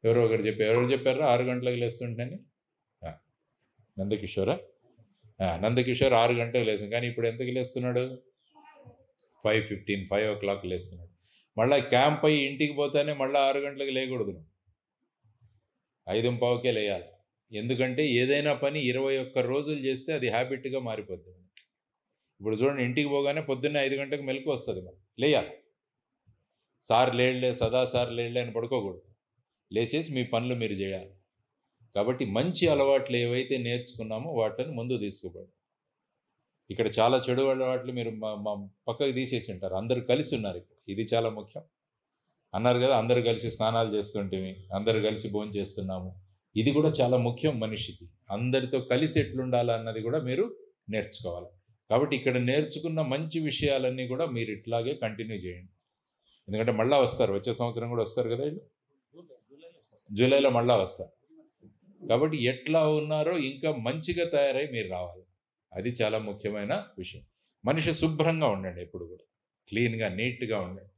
ఎవరో చెప్పారా 6 గంటలకు లేస్తుంటానని? నందకిషోరా? నందకిషోర్ 6 గంటలకు లేస్తాం. కానీ ఇప్పుడు ఎంతకి లేస్తున్నాడు? 5:15, 5 o'clock లేస్తున్నాడు. మళ్ళీ క్యాంప్ అయ్యి ఇంటికి పోతానే మళ్ళీ 6 గంటలకు లేకూడదు, 5:15కే లేయాలి. ఎందుకంటే ఏదైనా పని 21 రోజులు చేస్తే అది హ్యాబిట్గా మారిపోద్ది. ఇప్పుడు చూడండి, ఇంటికి పోగానే పొద్దున్నే 5 గంటలకు మెలకు వస్తుంది, మనం లేయాలి. సార్ లేడులే, సదా సార్ లేడులే అని పడుకోకూడదు. లేచేసి మీ పనులు మీరు చేయాలి. కాబట్టి మంచి అలవాట్లు ఏవైతే నేర్చుకున్నామో వాటిని ముందు తీసుకుపోండి. ఇక్కడ చాలా చెడు అలవాట్లు మీరు పక్కకు తీసేసి ఉంటారు. అందరూ కలిసి ఉన్నారు ఇక్కడ, ఇది చాలా ముఖ్యం. అన్నారు కదా, అందరూ కలిసి స్నానాలు చేస్తుంటేమి, అందరూ కలిసి భోజనం చేస్తున్నాము. ఇది కూడా చాలా ముఖ్యం మనిషికి. అందరితో కలిసి ఎట్లుండాలన్నది కూడా మీరు నేర్చుకోవాలి. కాబట్టి ఇక్కడ నేర్చుకున్న మంచి విషయాలన్నీ కూడా మీరు ఇట్లాగే కంటిన్యూ చేయండి. ఎందుకంటే మళ్ళీ వస్తారు, వచ్చే సంవత్సరం కూడా వస్తారు కదా, వీళ్ళు జూలైలో మళ్ళీ వస్తారు. కాబట్టి ఎట్లా ఉన్నారో ఇంకా మంచిగా తయారై మీరు రావాలి. అది చాలా ముఖ్యమైన విషయం. మనిషి శుభ్రంగా ఉండండి, ఎప్పుడు కూడా క్లీన్గా, నీట్గా ఉండండి.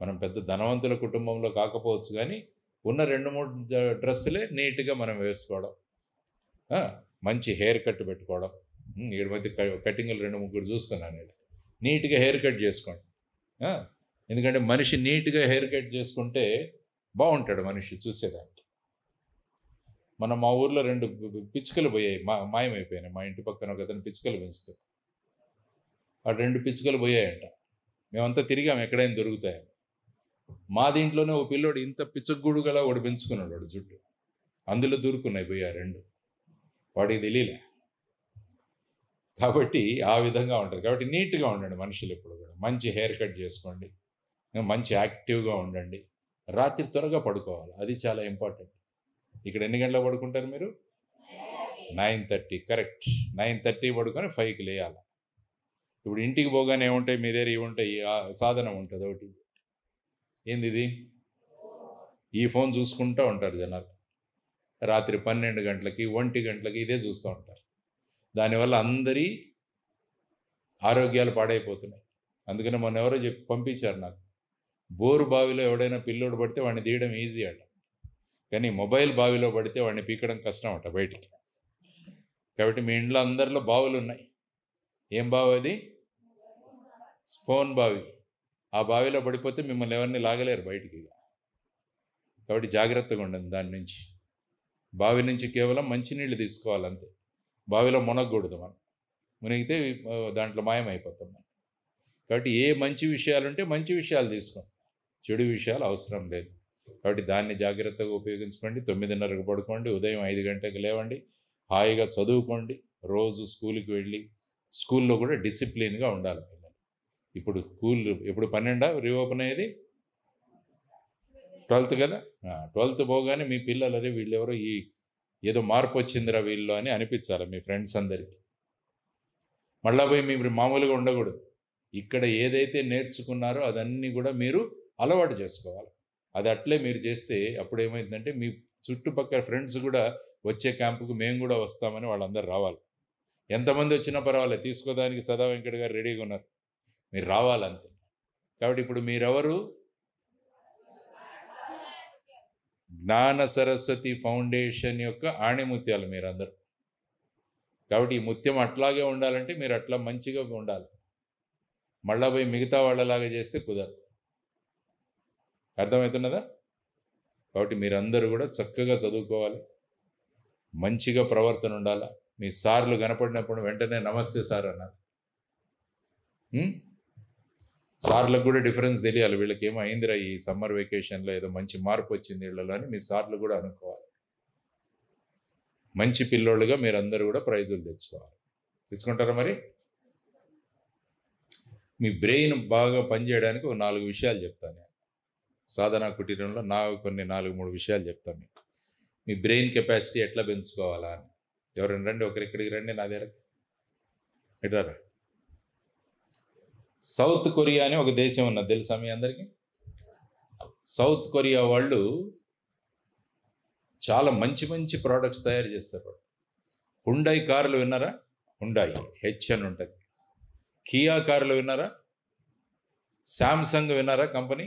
మనం పెద్ద ధనవంతుల కుటుంబంలో కాకపోవచ్చు, కానీ ఉన్న 2-3 డ్రెస్సులే నీట్గా మనం వేసుకోవడం, మంచి హెయిర్ కట్ పెట్టుకోవడం. ఈ మధ్య కటింగ్లు 2-3 చూస్తున్నాను. నీట్గా హెయిర్ కట్ చేసుకోండి. ఎందుకంటే మనిషి నీట్గా హెయిర్ కట్ చేసుకుంటే బాగుంటాడు మనిషి చూసేదానికి. మా ఊర్లో 2 పిచ్చుకలు పోయాయి, మాయమైపోయినాయి. మా ఇంటి పక్కన ఒక అతను పిచ్చుకలు పెంచుతాడు. ఆ 2 పిచ్చుకలు పోయాయంట. మేమంతా తిరిగాము ఎక్కడైనా దొరుకుతాయని. మా దీంట్లోనే ఓ పిల్లోడు ఇంత పిచ్చగూడు గల వాడు పెంచుకున్నాడు, వాడు జుట్టు. అందులో దూరుకున్నాయి పోయా 2. వాడికి తెలియలే. కాబట్టి ఆ విధంగా ఉంటుంది. కాబట్టి నీట్గా ఉండండి మనుషులు ఎప్పుడు కూడా. మంచి హెయిర్ కట్ చేసుకోండి, మంచి యాక్టివ్గా ఉండండి. రాత్రి త్వరగా పడుకోవాలి, అది చాలా ఇంపార్టెంట్. ఇక్కడ ఎన్ని గంటలకు పడుకుంటారు మీరు? 9:30, కరెక్ట్. 9:30 పడుకొని 5కి లేయాలి. ఇప్పుడు ఇంటికి పోగానే ఏముంటాయి మీ దగ్గర? ఏముంటాయి? సాధనం ఉంటుంది ఒకటి. ఏంది ఇది? ఈ ఫోన్ చూసుకుంటూ ఉంటారు జనాలు. రాత్రి 12 గంటలకి, 1 గంటలకి ఇదే చూస్తూ ఉంటారు. దానివల్ల అందరి ఆరోగ్యాలు పాడైపోతున్నాయి. అందుకని మొన్న ఎవరో పంపించారు నాకు, బోరు బావిలో ఎవడైనా పిల్లోడు పడితే వాడిని తీయడం ఈజీ అట, కానీ మొబైల్ బావిలో పడితే వాడిని పీకడం కష్టం అట బయటికి. కాబట్టి మీ ఇంట్లో అందరిలో బావులు ఉన్నాయి. ఏం బావి అది? ఫోన్ బావి. ఆ బావిలో పడిపోతే మిమ్మల్ని ఎవరిని లాగలేరు బయటికి. కాబట్టి జాగ్రత్తగా ఉండండి దాని నుంచి. బావి నుంచి కేవలం మంచినీళ్ళు తీసుకోవాలంతే. బావిలో మునగకూడదు. మనం మునిగితే దాంట్లో మాయమైపోతాం మనం. కాబట్టి ఏ మంచి విషయాలు ఉంటే మంచి విషయాలు తీసుకోండి, చెడు విషయాలు అవసరం లేదు. కాబట్టి దాన్ని జాగ్రత్తగా ఉపయోగించుకోండి. 9:30కు పడుకోండి, ఉదయం 5 గంటలకు లేవండి, హాయిగా చదువుకోండి. రోజు స్కూల్కి వెళ్ళి స్కూల్లో కూడా డిసిప్లిన్గా ఉండాలి పిల్లలు. ఇప్పుడు స్కూల్ ఎప్పుడు 12 రీఓపెన్ అయ్యేది? 12th కదా. 12th పోగానే మీ పిల్లలు అదే వీళ్ళెవరో ఏదో మార్పు వచ్చిందిరా వీళ్ళు అని అనిపించాలి మీ ఫ్రెండ్స్ అందరికీ. మళ్ళా పోయి మీరు మామూలుగా ఉండకూడదు. ఇక్కడ ఏదైతే నేర్చుకున్నారో అదన్నీ కూడా మీరు అలవాటు చేసుకోవాలి. అది అట్లే మీరు చేస్తే అప్పుడు ఏమైందంటే మీ చుట్టుపక్కల ఫ్రెండ్స్ కూడా వచ్చే క్యాంపుకు మేము కూడా వస్తామని వాళ్ళందరూ రావాలి. ఎంతమంది వచ్చినా పర్వాలేదు, తీసుకోవడానికి సదా వెంకట గారు రెడీగా ఉన్నారు, మీరు రావాలంతే. కాబట్టి ఇప్పుడు మీరెవరు? జ్ఞాన సరస్వతి ఫౌండేషన్ యొక్క ఆణిముత్యాలు మీరందరూ. కాబట్టి ఈ ముత్యం అట్లాగే ఉండాలంటే మీరు అట్లా మంచిగా ఉండాలి. మళ్ళా పోయి మిగతా వాళ్ళలాగా చేస్తే కుదరదు. అర్థమవుతున్నదా? కాబట్టి మీరందరూ కూడా చక్కగా చదువుకోవాలి, మంచిగా ప్రవర్తన ఉండాలా. మీ సార్లు కనపడినప్పుడు వెంటనే నమస్తే సార్ అన్నారు. సార్లకు కూడా డిఫరెన్స్ తెలియాలి, వీళ్ళకి ఏమో అయిందిరా ఈ సమ్మర్ వెకేషన్లో, ఏదో మంచి మార్పు వచ్చింది వీళ్ళలో అని మీ సార్లు కూడా అనుకోవాలి. మంచి పిల్లోళ్ళుగా మీరందరూ కూడా ప్రైజులు తెచ్చుకోవాలి. తెచ్చుకుంటారా మరి? మీ బ్రెయిన్ బాగా పనిచేయడానికి ఒక 4 విషయాలు చెప్తాను నేను. సాధనా కుటీరంలో కొన్ని 4-3 విషయాలు చెప్తాను మీకు. మీ బ్రెయిన్ కెపాసిటీ ఎట్లా పెంచుకోవాలా అని. ఎవరైనా రండి, ఒకరిక్కడికి రండి, నా దగ్గర ఎట్రారా. సౌత్ కొరియా అని ఒక దేశం ఉన్నది, తెలుసా మీ అందరికీ? సౌత్ కొరియా వాళ్ళు చాలా మంచి మంచి ప్రోడక్ట్స్ తయారు చేస్తారు. హుండాయ్ కార్లు విన్నారా? హుండాయ్ హెచ్ అని ఉంటుంది. కియా కార్లు విన్నారా? శాంసంగ్ విన్నారా కంపెనీ?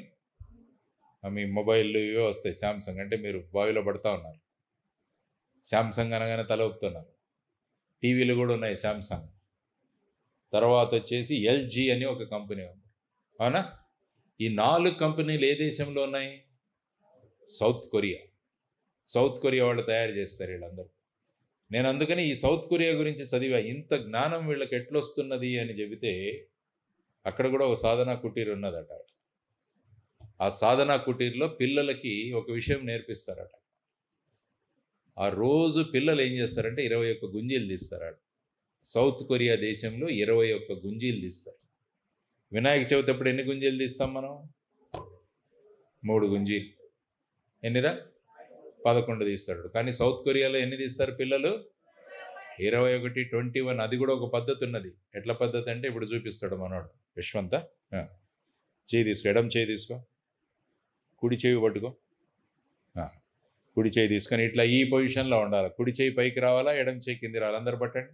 మీ మొబైల్ ఇవే వస్తాయి. శాంసంగ్ అంటే మీరు బావిలో పడతా ఉన్నారు. శాంసంగ్ అనగానే తల ఊపుతున్నారు. టీవీలు కూడా ఉన్నాయి శాంసంగ్. తర్వాత వచ్చేసి ఎల్జీ అని ఒక కంపెనీ ఉంది, అవునా? ఈ 4 కంపెనీలు ఏ దేశంలో ఉన్నాయి? South Korea. సౌత్ కొరియా వాళ్ళు తయారు చేస్తారు వీళ్ళందరూ. నేను అందుకని ఈ సౌత్ కొరియా గురించి చదివా. ఇంత జ్ఞానం వీళ్ళకి ఎట్లొస్తున్నది అని చెబితే అక్కడ కూడా ఒక సాధనా కుటీర్ ఉన్నదట. ఆ సాధనా కుటీర్లో పిల్లలకి ఒక విషయం నేర్పిస్తారట. ఆ రోజు పిల్లలు ఏం చేస్తారంటే 21 గుంజీలు తీస్తారట. సౌత్ కొరియా దేశంలో 21 గుంజీలు తీస్తారు. వినాయక చవితి అప్పుడు ఎన్ని గుంజీలు తీస్తాం మనం? 3 గుంజీలు. ఎన్నిరా? 11 తీస్తాడు. కానీ సౌత్ కొరియాలో ఎన్ని తీస్తారు పిల్లలు? 21, 21. అది కూడా ఒక పద్ధతి ఉన్నది. ఎట్లా పద్ధతి అంటే ఇప్పుడు చూపిస్తాడు మనోడు యశ్వంత. చేయి తీసుకో, ఎడం చేయి తీసుకో, కుడి చేయి పట్టుకో. కుడి చేయి తీసుకొని ఇట్లా ఈ పొజిషన్లో ఉండాలి. కుడి చేయి పైకి రావాలా, ఎడం చేయి కింద రావాలి. అందరు పట్టండి.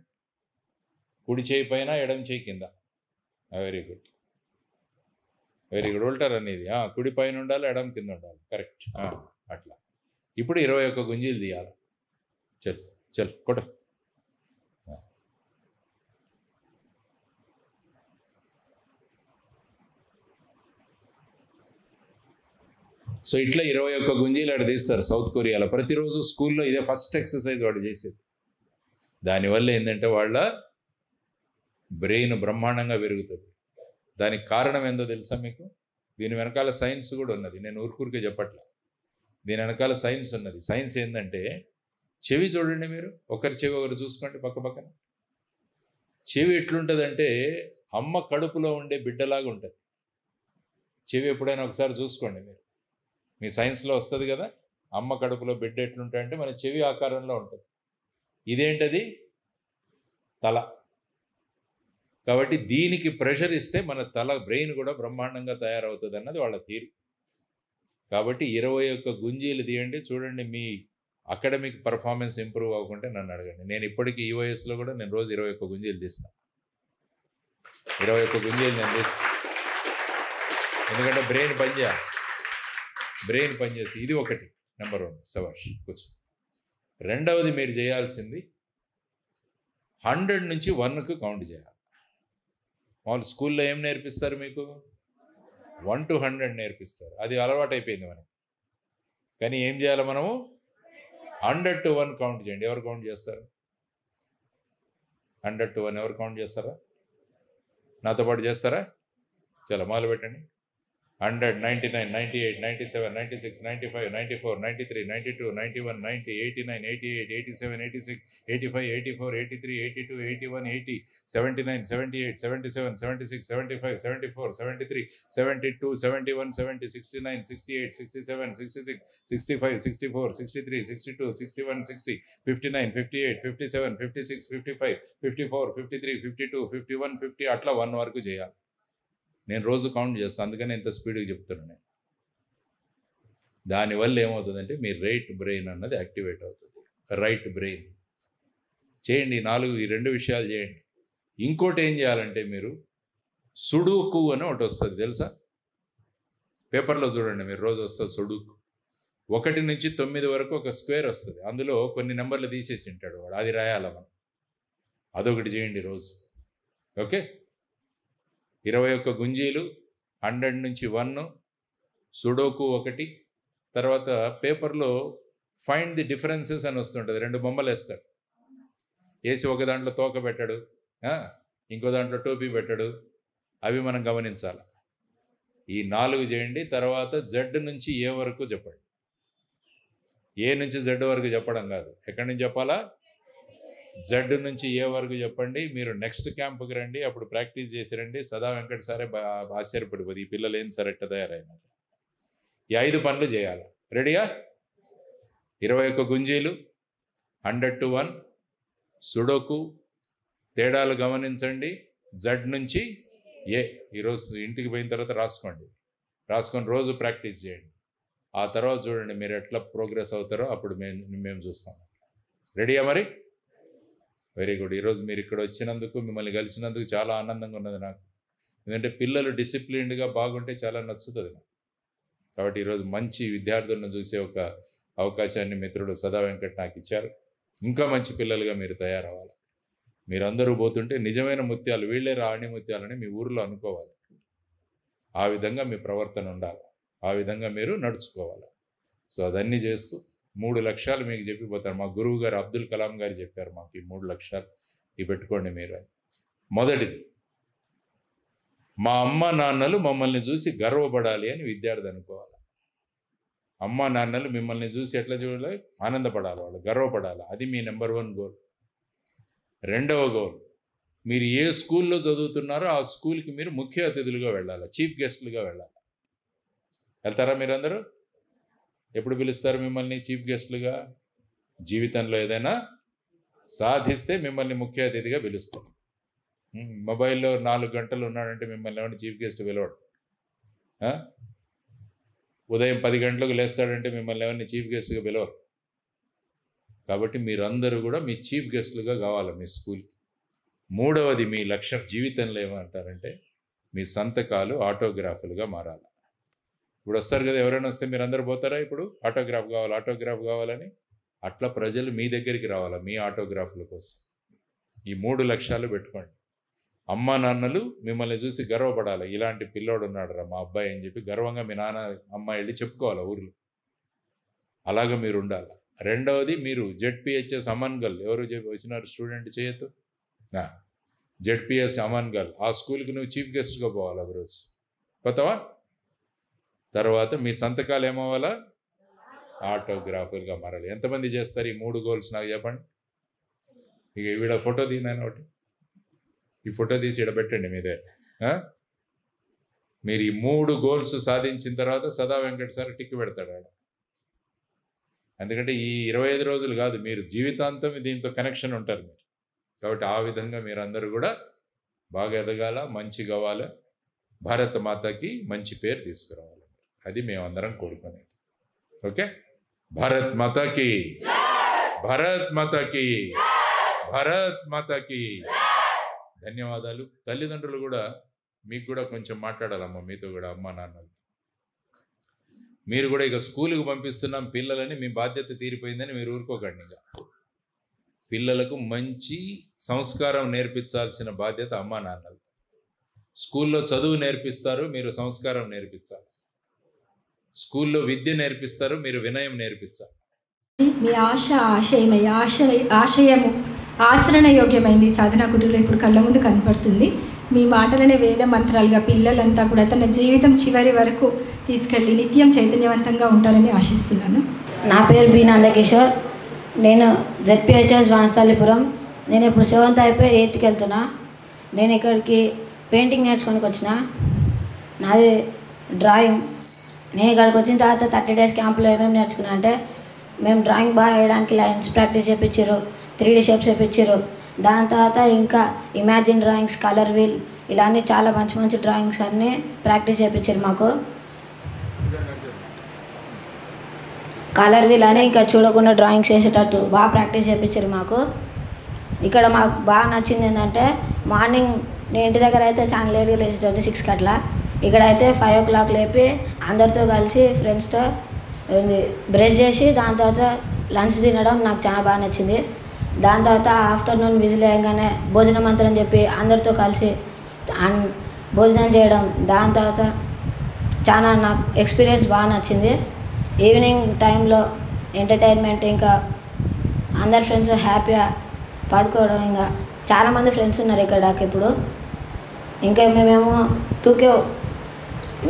కుడి చేయి పైన, ఎడం చేయి కింద. Very good, very good. ఉల్టారు అనేది కుడి పైన ఉండాలి, ఎడం కింద ఉండాలి. కరెక్ట్. అట్లా. ఇప్పుడు 21 గుంజీలు తీయాలి. చల్ చల్ కొట్ట. సో ఇట్లా 21 గుంజీలు అక్కడ తీస్తారు సౌత్ కొరియాలో. ప్రతిరోజు స్కూల్లో ఇదే ఫస్ట్ ఎక్సర్సైజ్ వాడు చేసేది. దానివల్ల ఏంటంటే వాళ్ళ బ్రెయిన్ బ్రహ్మాండంగా పెరుగుతుంది. దానికి కారణం ఏందో తెలుసా మీకు? దీని వెనకాల సైన్స్ కూడా ఉన్నది. నేను ఊరికే చెప్పట్లా, దీని వెనకాల సైన్స్ ఉన్నది. సైన్స్ ఏంటంటే, చెవి చూడండి మీరు, ఒకరి చెవి ఒకరు చూసుకోండి పక్క పక్కన. చెవి ఎట్లుంటుందంటే అమ్మ కడుపులో ఉండే బిడ్డలాగా ఉంటుంది చెవి. ఎప్పుడైనా ఒకసారి చూసుకోండి మీరు, మీ సైన్స్లో వస్తుంది కదా. అమ్మ కడుపులో బిడ్డ ఎట్లుంటాయంటే మన చెవి ఆకారంలో ఉంటుంది. ఇదేంటది? తల. కాబట్టి దీనికి ప్రెషర్ ఇస్తే మన తల బ్రెయిన్ కూడా బ్రహ్మాండంగా తయారవుతుంది అన్నది వాళ్ళ థియరీ. కాబట్టి 21 గుంజీలు తీయండి. చూడండి, మీ అకాడమిక్ పర్ఫార్మెన్స్ ఇంప్రూవ్ అవ్వకుంటే నన్ను అడగండి. నేను ఇప్పటికీ ఈ వయసులో కూడా నేను రోజు 21 గుంజీలు తీస్తాను. 21 గుంజీలు నేను తీస్తాను. ఎందుకంటే బ్రెయిన్ పనిచేయాలి, బ్రెయిన్ పనిచేసి. ఇది ఒకటి, నెంబర్ 1. సవాష్, కూర్చో. రెండవది మీరు చేయాల్సింది 100 నుంచి 1కు కౌంట్ చేయాలి. వాళ్ళు స్కూల్లో ఏం నేర్పిస్తారు మీకు? 1 to 100 నేర్పిస్తారు. అది అలవాటు అయిపోయింది మనకి. కానీ ఏం చేయాలి మనము? 100 to 1 కౌంట్ చేయండి. ఎవరు కౌంట్ చేస్తారు? 100 to 1 ఎవరు కౌంట్ చేస్తారా? నాతో పాటు చేస్తారా? చాలా మొదలు పెట్టండి. 100, 99, 98, 97, 96, 95, 94, 93, 92, 91, 90, 89, 88, 87, 86, 85, 84, 83, 82, 81, 80, 79, 78, 77, 76, 75, 74, 73, 72, 71, 70, 69, 68, 67, 66, 65, 64, 63, 62, 61, 60, 59, 58, 57, 56, 55, 54, 53, 52, 51, 50 అట్లా 1 వరకు చేయాలి. నేను రోజు కౌంట్ చేస్తాను, అందుకని ఇంత స్పీడ్గా చెప్తున్నాను నేను. దానివల్ల ఏమవుతుందంటే మీ రైట్ బ్రెయిన్ అన్నది యాక్టివేట్ అవుతుంది. రైట్ బ్రెయిన్ చేయండి. ఈ 2 విషయాలు చేయండి. ఇంకోటి ఏం చేయాలంటే, మీరు సుడోకు అని ఒకటి వస్తుంది తెలుసా? పేపర్లో చూడండి మీరు, రోజు వస్తుంది సుడోకు. 1 నుంచి 9 వరకు ఒక స్క్వేర్ వస్తుంది, అందులో కొన్ని నెంబర్లు తీసేసి ఉంటాడు వాడు, అది రాయాల మనం. అదొకటి చేయండి రోజు. ఓకే, 21 గుంజీలు, 100 నుంచి 1, సుడోకు 1. తర్వాత పేపర్లో ఫైండ్ ది డిఫరెన్సెస్ అని వస్తుంటుంది, 2 బొమ్మలు వేస్తాడు, వేసి ఒక దాంట్లో తోక పెట్టాడు, ఇంకో దాంట్లో టోపీ పెట్టాడు, అవి మనం గమనించాలి. ఈ 4 చేయండి. తర్వాత జెడ్ నుంచి ఏ వరకు చెప్పండి. ఏ నుంచి జెడ్ వరకు చెప్పడం కాదు, ఎక్కడి నుంచి చెప్పాలా? జెడ్ నుంచి ఏ వరకు చెప్పండి. మీరు నెక్స్ట్ క్యాంప్కి రండి, అప్పుడు ప్రాక్టీస్ చేసి రండి. సదా వెంకట సారే ఆశ్చర్యపడిపోదు, ఈ పిల్లలు ఏం సార్ ఎట్ట తయారైనారు. ఈ 5 పనులు చేయాలి. రెడీయా? 21 గుంజీలు, 100 to 1, సుడోకు, తేడాలు గమనించండి, జెడ్ నుంచి ఏ. ఈరోజు ఇంటికి పోయిన తర్వాత రాసుకొని రోజు ప్రాక్టీస్ చేయండి. ఆ తర్వాత చూడండి మీరు ఎట్లా ప్రోగ్రెస్ అవుతారో, అప్పుడు మేము చూస్తాం. రెడీయా మరి? Very good. ఈరోజు మీరు ఇక్కడ వచ్చినందుకు, మిమ్మల్ని కలిసినందుకు చాలా ఆనందంగా ఉన్నది నాకు. ఎందుకంటే పిల్లలు డిసిప్లిన్డ్గా బాగుంటే చాలా నచ్చుతుంది నాకు. కాబట్టి ఈరోజు మంచి విద్యార్థులను చూసే ఒక అవకాశాన్ని మిత్రుడు సదా వెంకట్ నాకు ఇచ్చారు. ఇంకా మంచి పిల్లలుగా మీరు తయారవ్వాలి. మీరందరూ పోతుంటే నిజమైన ముత్యాలు, వీళ్ళే రాణి ముత్యాలని మీ ఊరిలో అనుకోవాలి. ఆ విధంగా మీ ప్రవర్తన ఉండాలి, ఆ విధంగా మీరు నడుచుకోవాలి. సో అదన్నీ చేస్తూ 3 లక్ష్యాలు మీకు చెప్పిపోతారు. మా గురువు గారు అబ్దుల్ కలాం గారు చెప్పారు మాకు, ఈ 3 లక్ష్యాలు ఇవి పెట్టుకోండి మీరు. మొదటిది, మా అమ్మ నాన్నలు మమ్మల్ని చూసి గర్వపడాలి అని విద్యార్థి అనుకోవాలి. అమ్మ నాన్నలు మిమ్మల్ని చూసి ఎట్లా చూడాలి? ఆనందపడాలి, వాళ్ళు గర్వపడాలి. అది మీ నెంబర్ 1 గోల్. 2వ గోల్, మీరు ఏ స్కూల్లో చదువుతున్నారో ఆ స్కూల్కి మీరు ముఖ్య అతిథులుగా వెళ్ళాలి, చీఫ్ గెస్ట్లుగా వెళ్ళాలి. వెళ్తారా మీరందరూ? ఎప్పుడు పిలుస్తారు మిమ్మల్ని చీఫ్ గెస్ట్లుగా? జీవితంలో ఏదైనా సాధిస్తే మిమ్మల్ని ముఖ్య అతిథిగా పిలుస్తారు. మొబైల్లో 4 గంటలు ఉన్నాడంటే మిమ్మల్ని ఏమైనా చీఫ్ గెస్ట్ పిలవడు. ఉదయం 10 గంటలకు లేస్తాడంటే మిమ్మల్ని ఏమైనా చీఫ్ గెస్ట్గా పిలవరు. కాబట్టి మీరందరూ కూడా మీ చీఫ్ గెస్ట్లుగా కావాలి మీ స్కూల్కి. 3వది, మీ లక్ష్యం జీవితంలో ఏమంటారంటే మీ సంతకాలు ఆటోగ్రాఫ్లుగా మారాలి. ఇప్పుడు వస్తారు కదా, ఎవరైనా వస్తే మీరు అందరూ పోతారా? ఇప్పుడు ఆటోగ్రాఫ్ కావాలని. అట్లా ప్రజలు మీ దగ్గరికి రావాలా మీ ఆటోగ్రాఫ్ల కోసం. ఈ 3 లక్ష్యాలు పెట్టుకోండి. అమ్మా నాన్నలు మిమ్మల్ని చూసి గర్వపడాలి, ఇలాంటి పిల్లోడు ఉన్నాడు రా మా అబ్బాయి అని చెప్పి గర్వంగా మీ నాన్న అమ్మ వెళ్ళి చెప్పుకోవాలి ఊర్లో. అలాగా మీరు ఉండాలి. 2వది, మీరు జెడ్పిహెచ్ఎస్ అమన్గల్, ఎవరు వచ్చినారు స్టూడెంట్ చేయొద్దు, జెడ్పిఎస్ అమన్గల్, ఆ స్కూల్కి నువ్వు చీఫ్ గెస్ట్గా పోవాలి ఒకరోజు. పోతావా? తర్వాత మీ సంతకాలు ఏమవ్వాలా? ఆటోగ్రాఫర్గా మారాలి. ఎంతమంది చేస్తారు ఈ 3 గోల్స్ నాకు చెప్పండి. ఇక ఈవిడ ఫోటో తీనాను ఒకటి, ఈ ఫోటో తీసి ఇక్కడ పెట్టండి మీదే. మీరు ఈ 3 గోల్స్ సాధించిన తర్వాత సదా వెంకట్ సార్ టిక్ పెడతాడు ఆడ. ఎందుకంటే ఈ 25 రోజులు కాదు, మీరు జీవితాంతం దీంతో కనెక్షన్ ఉంటారు మీరు. కాబట్టి ఆ విధంగా మీరందరూ కూడా బాగా ఎదగాల, మంచి కావాలి, భారత మాతకి మంచి పేరు తీసుకురావాలి. అది మేమందరం కోరుకునేది. ఓకే, భారత్ మాతాకి, భారత్ మాతాకి, భారత్ మాతాకి. ధన్యవాదాలు. తల్లిదండ్రులు కూడా మీకు కూడా కొంచెం మాట్లాడాలమ్మా, మీతో కూడా అమ్మా నాన్నలు. మీరు కూడా ఇక స్కూల్కి పంపిస్తున్నాం పిల్లలని, మీ బాధ్యత తీరిపోయిందని మీరు ఊరుకోకండి. ఇక పిల్లలకు మంచి సంస్కారం నేర్పించాల్సిన బాధ్యత అమ్మా నాన్నలు. స్కూల్లో చదువు నేర్పిస్తారు, మీరు సంస్కారం నేర్పించాలి. స్కూల్లో విద్య నేర్పిస్తారు, మీరు వినయం నేర్పించాలి. మీ ఆశయము ఆచరణ యోగ్యమైంది. సాధనా కుటీరంలో ఇప్పుడు కళ్ళ ముందు కనపడుతుంది. మీ మాటలనే వేద మంత్రాలుగా పిల్లలంతా కూడా తన జీవితం చివరి వరకు తీసుకెళ్ళి నిత్యం చైతన్యవంతంగా ఉంటారని ఆశిస్తున్నాను. నా పేరు బి నందకిషోర్. నేను జెడ్పిహెచ్ఎస్ వానస్థలిపురం. నేను ఇప్పుడు 7th అయిపోయి 8th వెళ్తున్నా. నేను ఇక్కడికి పెయింటింగ్ నేర్చుకోనికి వచ్చిన. నాది డ్రాయింగ్. నేను ఇక్కడికి వచ్చిన తర్వాత 30 days క్యాంప్లో ఏమేమి నేర్చుకున్నా అంటే, మేము డ్రాయింగ్ బాగా వేయడానికి లైన్స్ ప్రాక్టీస్ చేయించారు, 3D షేప్స్ చేయించారు. దాని తర్వాత ఇంకా ఇమాజిన్ డ్రాయింగ్స్, కలర్ వీల్, ఇలా అన్నీ చాలా మంచి మంచి డ్రాయింగ్స్ అన్నీ ప్రాక్టీస్ చేయించారు మాకు. కలర్ వీల్ అని ఇంకా చూడకుండా డ్రాయింగ్స్ వేసేటట్టు బాగా ప్రాక్టీస్ చేయించారు మాకు. ఇక్కడ మాకు బాగా నచ్చింది ఏంటంటే, మార్నింగ్ నేను ఇంటి దగ్గర అయితే చాలా లేట్గా లేచేటోని 6కి అట్లా. ఇక్కడైతే 5 o'clock లేపి అందరితో కలిసి ఫ్రెండ్స్తో బ్రష్ చేసి దాని తర్వాత లంచ్ తినడం నాకు చాలా బాగా నచ్చింది. దాని తర్వాత ఆఫ్టర్నూన్ విజిల్ వేయగానే భోజనం అంతా అని చెప్పి అందరితో కలిసి భోజనం చేయడం, దాని తర్వాత చాలా నాకు ఎక్స్పీరియన్స్ బాగా నచ్చింది. ఈవినింగ్ టైంలో ఎంటర్టైన్మెంట్, ఇంకా అందరు ఫ్రెండ్స్ హ్యాపీగా పడుకోవడం, ఇంకా చాలామంది ఫ్రెండ్స్ ఉన్నారు ఇక్కడ ఇప్పుడు. ఇంకా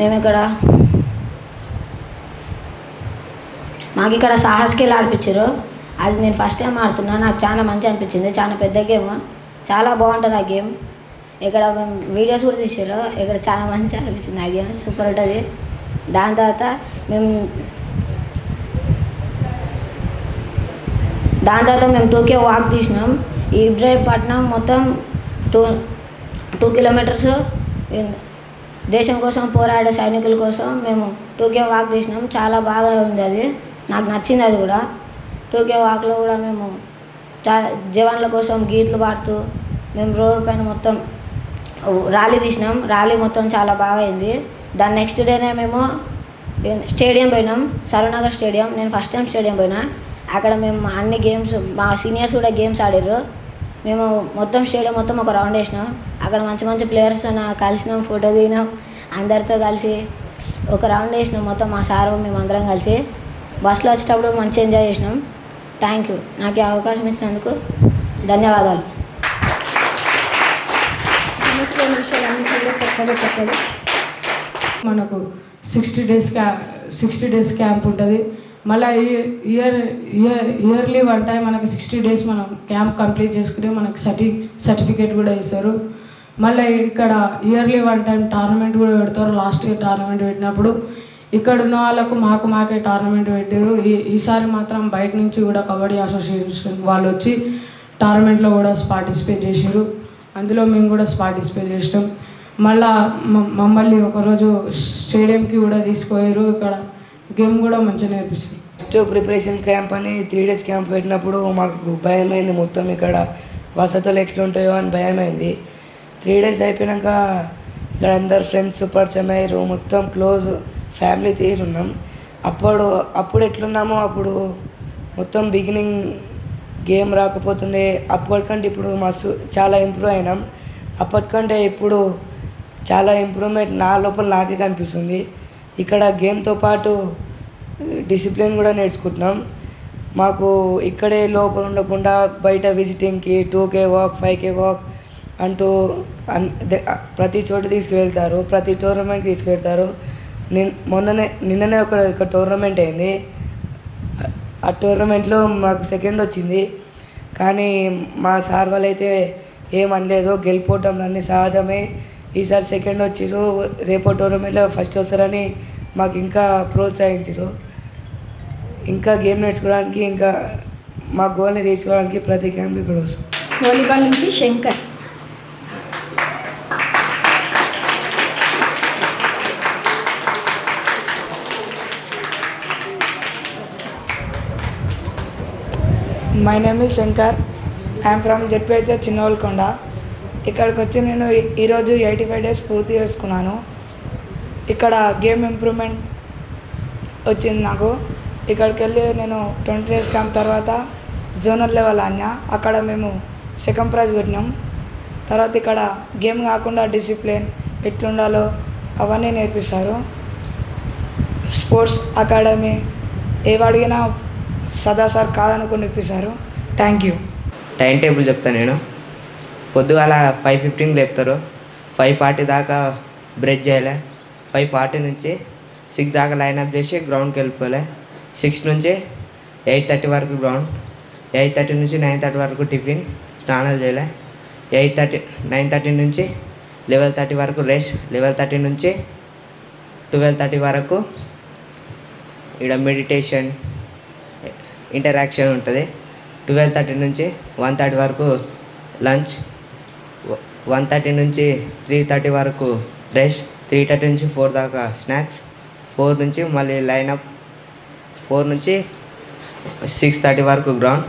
మేము ఇక్కడ మాకు ఇక్కడ సాహస్కి ఆడిపించారు. అది నేను ఫస్ట్ టైం ఆడుతున్నా, నాకు చాలా మంచి అనిపించింది. చాలా పెద్ద గేమ్, చాలా బాగుంటుంది ఆ గేమ్. ఇక్కడ మేము వీడియోస్ కూడా తీసారు, ఇక్కడ చాలా మంచిగా అనిపించింది ఆ గేమ్, సూపర్ ఉంటుంది. దాని తర్వాత మేము 2K వాక్ తీసినాం. ఈ ఇబ్రాహీంపట్నం మొత్తం 2 కిలోమీటర్స్ దేశం కోసం పోరాడే సైనికుల కోసం మేము 2K వాక్ తీసినాం. చాలా బాగా ఉంది, అది నాకు నచ్చింది. అది కూడా 2K వాక్లో కూడా మేము జవాన్ల కోసం గీట్లు పాడుతూ మేము రోడ్ పైన మొత్తం ర్యాలీ తీసినాం. ర్యాలీ మొత్తం చాలా బాగా అయింది. దాని నెక్స్ట్ డేనే మేము స్టేడియం పోయినాం, సరూనగర్ స్టేడియం. నేను ఫస్ట్ టైం స్టేడియం పోయినా. అక్కడ మేము అన్ని గేమ్స్, మా సీనియర్స్ కూడా గేమ్స్ ఆడారు. మేము మొత్తం స్టేడియం మొత్తం ఒక రౌండ్ వేసినాం. అక్కడ మంచి మంచి ప్లేయర్స్ కలిసినాం, ఫోటో దిగినాం, అందరితో కలిసి ఒక రౌండ్ వేసినాం మొత్తం, మా సారు మేము అందరం కలిసి. బస్సులో వచ్చేటప్పుడు మంచి ఎంజాయ్ చేసినాం. థ్యాంక్ యూ, నాకు ఈ అవకాశం ఇచ్చినందుకు ధన్యవాదాలు. సమస్యల విషయాలన్నీ కూడా చక్కగా చెప్పాడు. మనకు 60 డేస్ క్యాంప్ ఉంటుంది. మళ్ళీ ఇయర్లీ వన్ టైం మనకి 60 డేస్ మనం క్యాంప్ కంప్లీట్ చేసుకుంటే మనకి సర్టిఫికేట్ కూడా ఇస్తారు. మళ్ళీ ఇక్కడ ఇయర్లీ వన్ టైం టోర్నమెంట్ కూడా పెడతారు. లాస్ట్ ఇయర్ టోర్నమెంట్ పెట్టినప్పుడు ఇక్కడ ఉన్న వాళ్ళకు మాకే టోర్నమెంట్ పెట్టారు. ఈసారి మాత్రం బయట నుంచి కూడా కబడ్డీ అసోసియేషన్ వాళ్ళు వచ్చి టోర్నమెంట్లో కూడా పార్టిసిపేట్ చేశారు. అందులో మేము కూడా పార్టిసిపేట్ చేసినాం. మళ్ళా మమ్మల్ని ఒకరోజు స్టేడియంకి కూడా తీసుకుపోయారు. ఇక్కడ గేమ్ కూడా మంచిగా నేర్పిస్తారు. ఫస్ట్ ప్రిపరేషన్ క్యాంప్ అని 3 డేస్ క్యాంప్ పెట్టినప్పుడు మాకు భయమైంది. మొత్తం ఇక్కడ వసతులు ఎట్లుంటాయో అని భయమైంది. 3 డేస్ అయిపోయాక ఇక్కడ అందరు ఫ్రెండ్స్ పరిచయం అయ్యారు. మొత్తం క్లోజ్ ఫ్యామిలీ తీరున్నాం. అప్పుడు ఎట్లున్నామో అప్పుడు మొత్తం బిగినింగ్ గేమ్ రాకపోతుండే. అప్పటికంటే ఇప్పుడు మస్తు చాలా ఇంప్రూవ్ అయినాం. అప్పటికంటే ఇప్పుడు చాలా ఇంప్రూవ్మెంట్ నా లోపల నాకే కనిపిస్తుంది. ఇక్కడ గేమ్తో పాటు డిసిప్లిన్ కూడా నేర్చుకుంటున్నాం. మాకు ఇక్కడే లోపల ఉండకుండా బయట విజిటింగ్కి 2K వాక్ 5K వాక్ అంటూ ప్రతి చోటు తీసుకువెళ్తారు, ప్రతి టోర్నమెంట్కి తీసుకువెళ్తారు. నిన్ననే ఒక టోర్నమెంట్ అయింది. ఆ టోర్నమెంట్లో మాకు సెకండ్ వచ్చింది. కానీ మా సార్ వాళ్ళైతే ఏమనలేదు, గెలిపోవటం అన్నీ సహజమే, ఈసారి సెకండ్ వచ్చిర్రు, రేపో టోర్నమెంట్లో ఫస్ట్ వస్తారని మాకు ఇంకా ప్రోత్సహించారు. ఇంకా గేమ్ నేర్చుకోవడానికి, ఇంకా మా గోల్ని రీచ్ కావడానికి ప్రతి క్యాంప్ ఇక్కడ వస్తాం. వాలీబాల్ నుంచి Shankar. My name is Shankar. I'm from ZPHS Chinnolkonda. ఇక్కడికి వచ్చి నేను ఈరోజు 85 డేస్ పూర్తి చేసుకున్నాను. ఇక్కడ గేమ్ ఇంప్రూవ్మెంట్ వచ్చింది నాకు. ఇక్కడికి వెళ్ళి నేను 20 డేస్ క్యాంప్ తర్వాత జోనల్ లెవెల్ ఆడినా. అక్కడ మేము సెకండ్ ప్రైజ్ కొట్టినాం. తర్వాత ఇక్కడ గేమ్ కాకుండా డిసిప్లిన్ ఎట్లుండాలో అవన్నీ నేర్పిస్తారు. స్పోర్ట్స్ అకాడమీ ఏవడిగినా సదా సార్ కాదనుకుని ఇప్పిస్తారు. Thank you. టైం టేబుల్ చెప్తాను నేను. పొద్దుగాల 5:15 లేపుతారు. 5:40 దాకా బ్రష్ చేయాలి. 5:40 నుంచి 6 దాకా లైనప్ చేసి గ్రౌండ్కి వెళ్ళిపోవాలి. 6 నుంచి 8:30 వరకు గ్రౌండ్. 8:30 నుంచి 9:30 వరకు టిఫిన్, స్నానాలు చేయాలి. 9:30 నుంచి 11:30 వరకు రెస్ట్. 11:30 నుంచి 12:30 వరకు ఇక్కడ మెడిటేషన్ ఇంటరాక్షన్ ఉంటుంది. 12:30 నుంచి 1:30 వరకు లంచ్. 1:30 నుంచి 3:30 వరకు రెస్ట్. 3:30 నుంచి 4 దాకా స్నాక్స్. 4 నుంచి మళ్ళీ లైనప్. 4 నుంచి 6:30 వరకు గ్రౌండ్.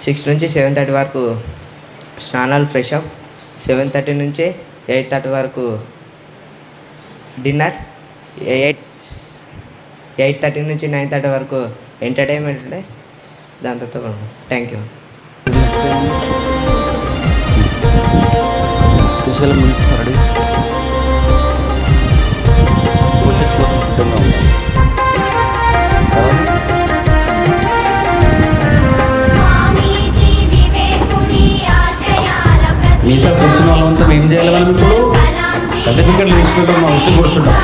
6 నుంచి 7:30 వరకు స్నానాలు, ఫ్రెష్ అప్. 7:30 నుంచి 8:30 వరకు డిన్నర్. 8:30 నుంచి 9:30 వరకు ఎంటర్టైన్మెంట్ ఉండే దాంతో థ్యాంక్ యూ. శ్రీశైలం మున్సిపాలిటీ మీతో కూర్చున్న వాళ్ళంతా ఏం చేయాలి? మనం ఇప్పుడు సర్టిఫికెట్లు తీసుకుంటాం, మా వచ్చి కూర్చుంటాం.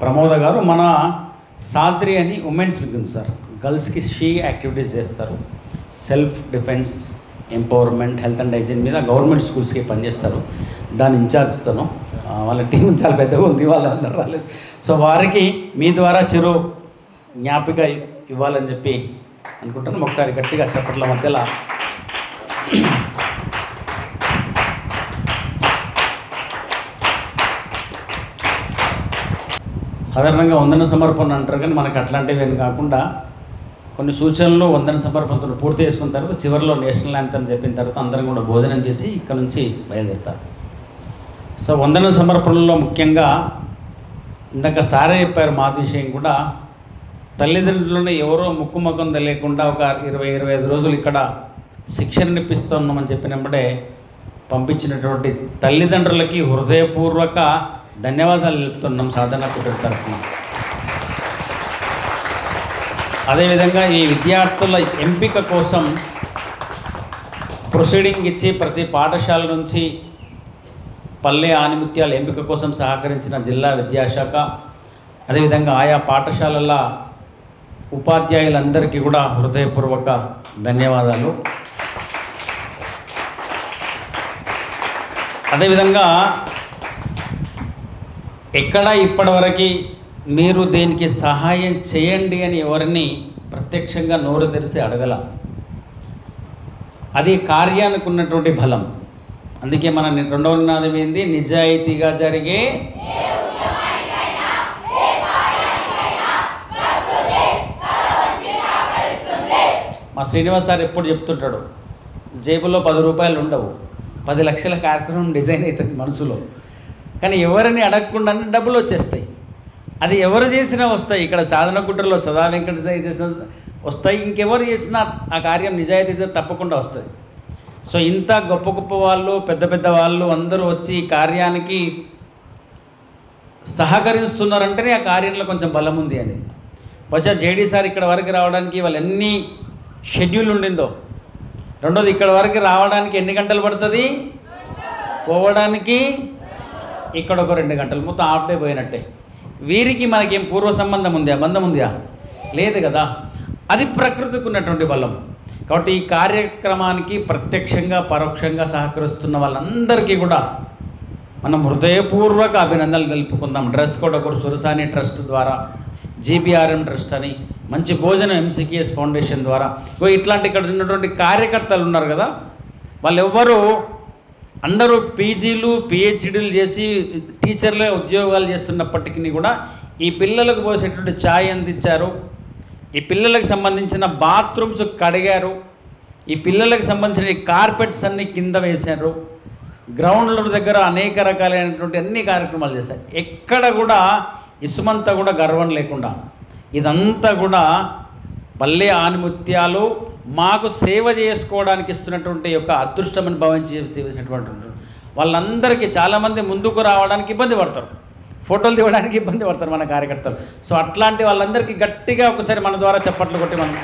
ప్రమోద గారు మన సాద్రి అని ఉమెన్స్ వింగ్ ఉంది సార్. గర్ల్స్కి షీ యాక్టివిటీస్ చేస్తారు. Self defence, empowerment, health and hygiene మీద గవర్నమెంట్ స్కూల్స్కి పనిచేస్తారు. దాని ఇన్ఛార్జ్ తను. వాళ్ళ టీం చాలా పెద్దగా ఉంది, వాళ్ళందరూ రాలేదు. సో వారికి మీ ద్వారా చిరు జ్ఞాపిక ఇవ్వాలని చెప్పి అనుకుంటున్నాం. ఒకసారి గట్టిగా చప్పట్ల మధ్యలో సాధారణంగా వందన సమర్పణ అంటారు, కానీ మనకు అట్లాంటివి ఏమి కాకుండా కొన్ని సూచనలు వందన సమర్పణతో పూర్తి చేసుకున్న తర్వాత చివరిలో నేషనల్ యాంథమ్ చెప్పిన తర్వాత అందరం కూడా భోజనం చేసి ఇక్కడ నుంచి బయలుదేరుతారు. సో వందన సమర్పణలో ముఖ్యంగా ఇందాక సారే చెప్పారు మా విషయం కూడా, తల్లిదండ్రులను ఎవరో ముక్కు ముఖం తెలియకుండా ఒక 20-25 రోజులు ఇక్కడ శిక్షణ ఇప్పిస్తున్నామని చెప్పినప్పుడే పంపించినటువంటి తల్లిదండ్రులకి హృదయపూర్వక ధన్యవాదాలు తెలుపుతున్నాం సాధన కుటుంబ తరఫున. అదేవిధంగా ఈ విద్యార్థుల ఎంపిక కోసం ప్రొసీడింగ్ ఇచ్చి ప్రతి పాఠశాల నుంచి పల్లె ఆనిముత్యాల ఎంపిక కోసం సహకరించిన జిల్లా విద్యాశాఖ, అదేవిధంగా ఆయా పాఠశాలల ఉపాధ్యాయులందరికీ కూడా హృదయపూర్వక ధన్యవాదాలు. అదేవిధంగా ఎక్కడ ఇప్పటివరకు మీరు దేనికి సహాయం చేయండి అని ఎవరిని ప్రత్యక్షంగా నోరు తెరిచి అడగల. అది కార్యానికి ఉన్నటువంటి బలం. అందుకే మన రెండవ నినాదం ఏంది? నిజాయితీగా జరిగే మా శ్రీనివాస్ సార్ ఎప్పుడు చెప్తుంటాడు, జేబులో 10 రూపాయలు ఉండవు, 10 లక్షల కార్యక్రమం డిజైన్ అవుతుంది మనసులో, కానీ ఎవరిని అడగకుండానే డబ్బులు వచ్చేస్తాయి. అది ఎవరు చేసినా వస్తాయి. ఇక్కడ సాధన కుట్రలో సదా వెంకట చేసిన వస్తాయి. ఇంకెవరు చేసినా ఆ కార్యం నిజాయితీగా తప్పకుండా వస్తుంది. సో ఇంత గొప్ప గొప్ప వాళ్ళు, పెద్ద పెద్ద వాళ్ళు అందరూ వచ్చి ఈ కార్యానికి సహకరిస్తున్నారంటేనే ఆ కార్యంలో కొంచెం బలం ఉంది అని. బహుశా జేడీ సార్ ఇక్కడ వరకు రావడానికి వాళ్ళు ఎన్ని షెడ్యూల్ ఉండిందో. రెండోది ఇక్కడ వరకు రావడానికి ఎన్ని గంటలు పడుతుంది, పోవడానికి ఇక్కడ ఒక 2 గంటలు, మొత్తం హాఫ్ డే పోయినట్టే. వీరికి మనకేం పూర్వ సంబంధం ఉందా, బంధం ఉందా? లేదు కదా. అది ప్రకృతికి ఉన్నటువంటి బలం. కాబట్టి ఈ కార్యక్రమానికి ప్రత్యక్షంగా పరోక్షంగా సహకరిస్తున్న వాళ్ళందరికీ కూడా మనం హృదయపూర్వక అభినందనలు తెలుపుకుందాం. డ్రెస్ కోడ్ ఒకటి సురసాని ట్రస్ట్ ద్వారా, జీబీఆర్ఎం ట్రస్ట్ అని, మంచి భోజనం ఎంసీకేఎస్ ఫౌండేషన్ ద్వారా, ఇట్లాంటి ఇక్కడ ఉన్నటువంటి కార్యకర్తలు ఉన్నారు కదా, వాళ్ళు ఎవ్వరూ అందరూ పీజీలు పిహెచ్డీలు చేసి టీచర్లే ఉద్యోగాలు చేస్తున్నప్పటికీ కూడా ఈ పిల్లలకు పోసేటువంటి ఛాయ్ అందించారు, ఈ పిల్లలకు సంబంధించిన బాత్రూమ్స్ కడిగారు, ఈ పిల్లలకు సంబంధించిన కార్పెట్స్ అన్నీ కింద వేశారు, గ్రౌండ్ల దగ్గర అనేక రకాలైనటువంటి అన్ని కార్యక్రమాలు చేశారు. ఎక్కడ కూడా ఇసుమంతా కూడా గర్వం లేకుండా ఇదంతా కూడా పల్లె ఆనిముత్యాలు మాకు సేవ చేసుకోవడానికి ఇస్తున్నటువంటి యొక్క అదృష్టమని భావించి సేవించినటువంటి వాళ్ళందరికీ చాలామంది ముందుకు రావడానికి ఇబ్బంది పడతారు, ఫోటోలు తీయడానికి ఇబ్బంది పడతారు మన కార్యకర్తలు. సో అట్లాంటి వాళ్ళందరికీ గట్టిగా ఒకసారి మన ద్వారా చప్పట్లు కొట్టి మనం.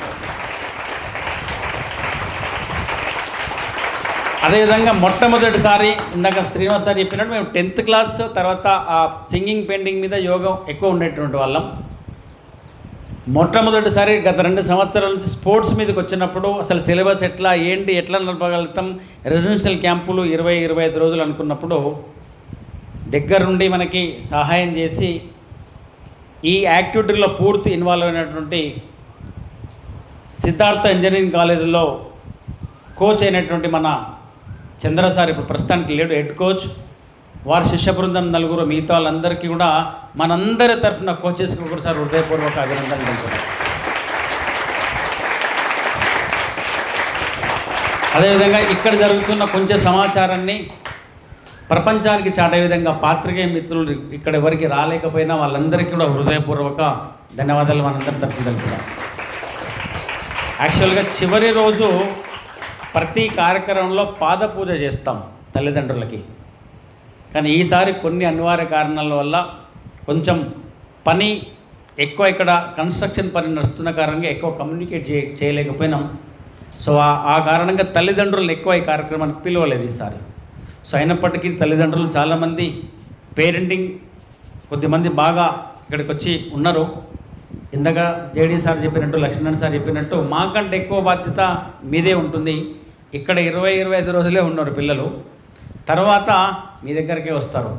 అదేవిధంగా మొట్టమొదటిసారి ఇందాక శ్రీనివాస్ సార్ చెప్పినట్టు మేము 10th క్లాస్ తర్వాత ఆ సింగింగ్ పెయింటింగ్ మీద యోగం ఎక్కువ ఉండేటువంటి వాళ్ళం. మొట్టమొదటిసారి గత 2 సంవత్సరాల నుంచి స్పోర్ట్స్ మీదకి వచ్చినప్పుడు అసలు సిలబస్ ఎట్లా ఏంటి ఎట్లా నడపగలుగుతాం, రెసిడెన్షియల్ క్యాంపులు 20-25 రోజులు అనుకున్నప్పుడు దగ్గరుండి మనకి సహాయం చేసి ఈ యాక్టివిటీలో పూర్తి ఇన్వాల్వ్ అయినటువంటి సిద్ధార్థ ఇంజనీరింగ్ కాలేజీలో కోచ్ అయినటువంటి మన చంద్ర సార్, ఇప్పుడు ప్రస్తుతానికి లేడు, హెడ్ కోచ్, వారి శిష్య బృందం 4 మిగతా వాళ్ళందరికీ కూడా మనందరి తరఫున కోచెస్కి ఒకసారి హృదయపూర్వక అభినందనలు తెలుపుతున్నాం. అదేవిధంగా ఇక్కడ జరుగుతున్న కొంచెం సమాచారాన్ని ప్రపంచానికి చాటే విధంగా పాత్రికేయ మిత్రులు ఇక్కడ ఎవరికి రాలేకపోయినా వాళ్ళందరికీ కూడా హృదయపూర్వక ధన్యవాదాలు మనందరి తరఫున తెలుపుతున్నాం. యాక్చువల్గా చివరి రోజు ప్రతి కార్యక్రమంలో పాద పూజ చేస్తాం తల్లిదండ్రులకి, కానీ ఈసారి కొన్ని అనివార్య కారణాల వల్ల కొంచెం పని ఎక్కువ, ఇక్కడ కన్స్ట్రక్షన్ పని నడుస్తున్న కారణంగా ఎక్కువ కమ్యూనికేట్ చేయలేకపోయినాం. సో ఆ కారణంగా తల్లిదండ్రులను ఎక్కువ ఈ కార్యక్రమానికి పిలవలేదు ఈసారి. సో అయినప్పటికీ తల్లిదండ్రులు చాలామంది పేరెంటింగ్ కొద్దిమంది బాగా ఇక్కడికి వచ్చి ఉన్నారు. ఇందాక జేడీ సార్ చెప్పినట్టు, లక్ష్మణ్ సార్ చెప్పినట్టు మాకంటే ఎక్కువ బాధ్యత మీదే ఉంటుంది. ఇక్కడ 20-25 రోజులే ఉన్నారు పిల్లలు, తర్వాత మీ దగ్గరికే వస్తారు.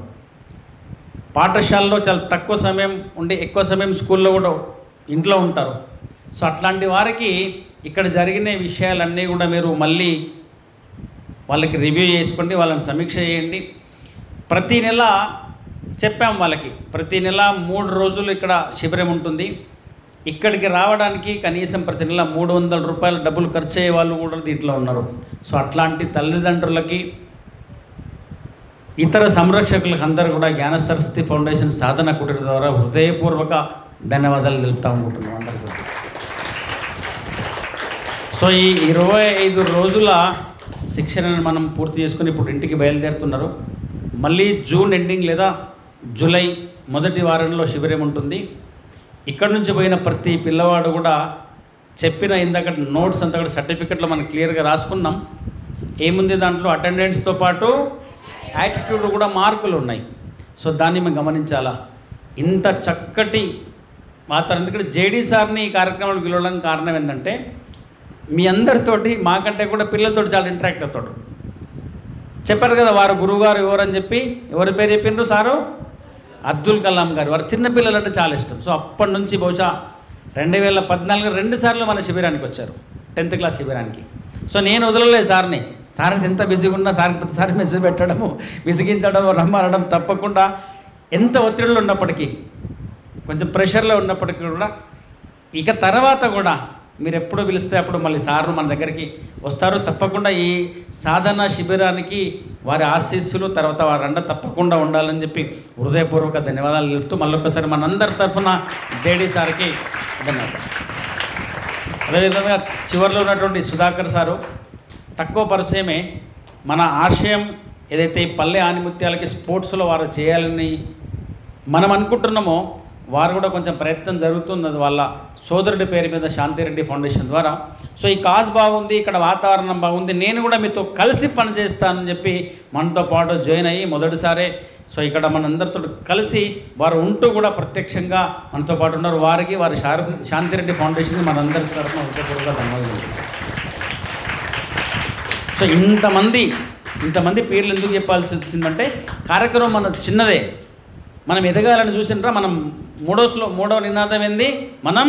పాఠశాలలో చాలా తక్కువ సమయం ఉండి ఎక్కువ సమయం స్కూల్లో కూడా ఇంట్లో ఉంటారు. సో అట్లాంటి వారికి ఇక్కడ జరిగిన విషయాలన్నీ కూడా మీరు మళ్ళీ వాళ్ళకి రివ్యూ చేసుకోండి, వాళ్ళని సమీక్ష చేయండి. ప్రతీ నెల చెప్పాం వాళ్ళకి, ప్రతీ నెల 3 రోజులు ఇక్కడ శిబిరం ఉంటుంది. ఇక్కడికి రావడానికి కనీసం ప్రతి నెల 300 రూపాయలు డబ్బులు ఖర్చు అయ్యే వాళ్ళు కూడా దీంట్లో ఉన్నారు. సో అట్లాంటి తల్లిదండ్రులకి, ఇతర సంరక్షకులకు అందరూ కూడా జ్ఞాన సరస్వతి ఫౌండేషన్ సాధన కుటీర ద్వారా హృదయపూర్వక ధన్యవాదాలు తెలుపుతా అనుకుంటున్నాం అందరికీ. సో ఈ 25 రోజుల శిక్షణను మనం పూర్తి చేసుకుని ఇప్పుడు ఇంటికి బయలుదేరుతున్నారు. మళ్ళీ జూన్ ఎండింగ్ లేదా జూలై మొదటి వారంలో శిబిరం ఉంటుంది. ఇక్కడ నుంచి పోయిన ప్రతి పిల్లవాడు కూడా చెప్పిన ఇందాక నోట్స్ అంతా కూడా సర్టిఫికెట్లో మనం క్లియర్గా రాసుకున్నాం. ఏముంది దాంట్లో అటెండెన్స్తో పాటు యాటిట్యూడ్ కూడా మార్కులు ఉన్నాయి. సో దాన్ని మేము గమనించాలా. ఇంత చక్కటి వాతావరణం, ఎందుకంటే జేడీ సార్ని ఈ కార్యక్రమానికి పిలవడానికి కారణం ఏంటంటే మీ అందరితోటి మాకంటే కూడా పిల్లలతో చాలా ఇంటరాక్ట్ అవుతాడు. చెప్పారు కదా వారు గురువుగారు ఎవరని చెప్పి, ఎవరి పేరు చెప్పిండ్రు సారు? అబ్దుల్ కలాం గారు. వారు చిన్నపిల్లలు అంటే చాలా ఇష్టం. సో అప్పటి నుంచి బహుశా 2014 2 సార్లు మన శిబిరానికి వచ్చారు, 10th క్లాస్ శిబిరానికి. సో నేను వదలలేదు సార్ని. సార్ ఎంత బిజీగా ఉన్నా సార్కి ప్రతిసారి మెసేజ్ పెట్టడము, విసిగించడం, రమ్మనడం తప్పకుండా. ఎంత ఒత్తిడిలో ఉన్నప్పటికీ, కొంచెం ప్రెషర్లో ఉన్నప్పటికీ కూడా ఇక తర్వాత కూడా మీరు ఎప్పుడు పిలిస్తే అప్పుడు మళ్ళీ సార్లు మన దగ్గరికి వస్తారు. తప్పకుండా ఈ సాధన శిబిరానికి వారి ఆశీస్సులు, తర్వాత వారి అండ తప్పకుండా ఉండాలని చెప్పి హృదయపూర్వక ధన్యవాదాలు తెలుపుతూ మళ్ళొకసారి మనందరి తరఫున జేడీ సార్కి ధన్యవాదాలు. అదేవిధంగా చివరిలో ఉన్నటువంటి సుధాకర్ సారు తక్కువ పరిచయమే మన ఆశయం ఏదైతే ఈ పల్లె ఆనిముత్యాలకి స్పోర్ట్స్లో వారు చేయాలని మనం అనుకుంటున్నామో వారు కూడా కొంచెం ప్రయత్నం జరుగుతుంది. అది వాళ్ళ సోదరుడి పేరు మీద శాంతిరెడ్డి ఫౌండేషన్ ద్వారా. సో ఈ కాజ్ బాగుంది, ఇక్కడ వాతావరణం బాగుంది, నేను కూడా మీతో కలిసి పనిచేస్తానని చెప్పి మనతో పాటు జాయిన్ అయ్యి మొదటిసారే సో ఇక్కడ మనందరితో కలిసి వారు ఉంటూ కూడా ప్రత్యక్షంగా మనతో పాటు ఉన్నారు. వారికి వారి శాంతిరెడ్డి ఫౌండేషన్కి మనందరి తరఫున హృదయపూర్వక ధన్యవాదాలు. సో ఇంతమంది పేర్లు ఎందుకు చెప్పాల్సి వచ్చిందంటే కార్యక్రమం మన చిన్నదే, మనం ఎదగాలని చూసినరా. మనం మూడో నినాదం ఏంది? మనం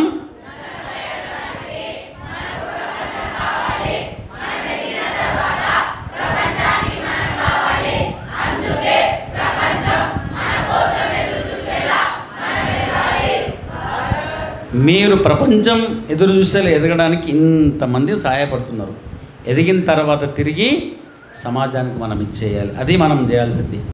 మీరు ప్రపంచం ఎదురు చూసేలా ఎదగడానికి ఇంతమంది సహాయపడుతున్నారు. ఎదిగిన తర్వాత తిరిగి సమాజానికి మనం ఇచ్చేయాలి. అది మనం చేయాల్సింది.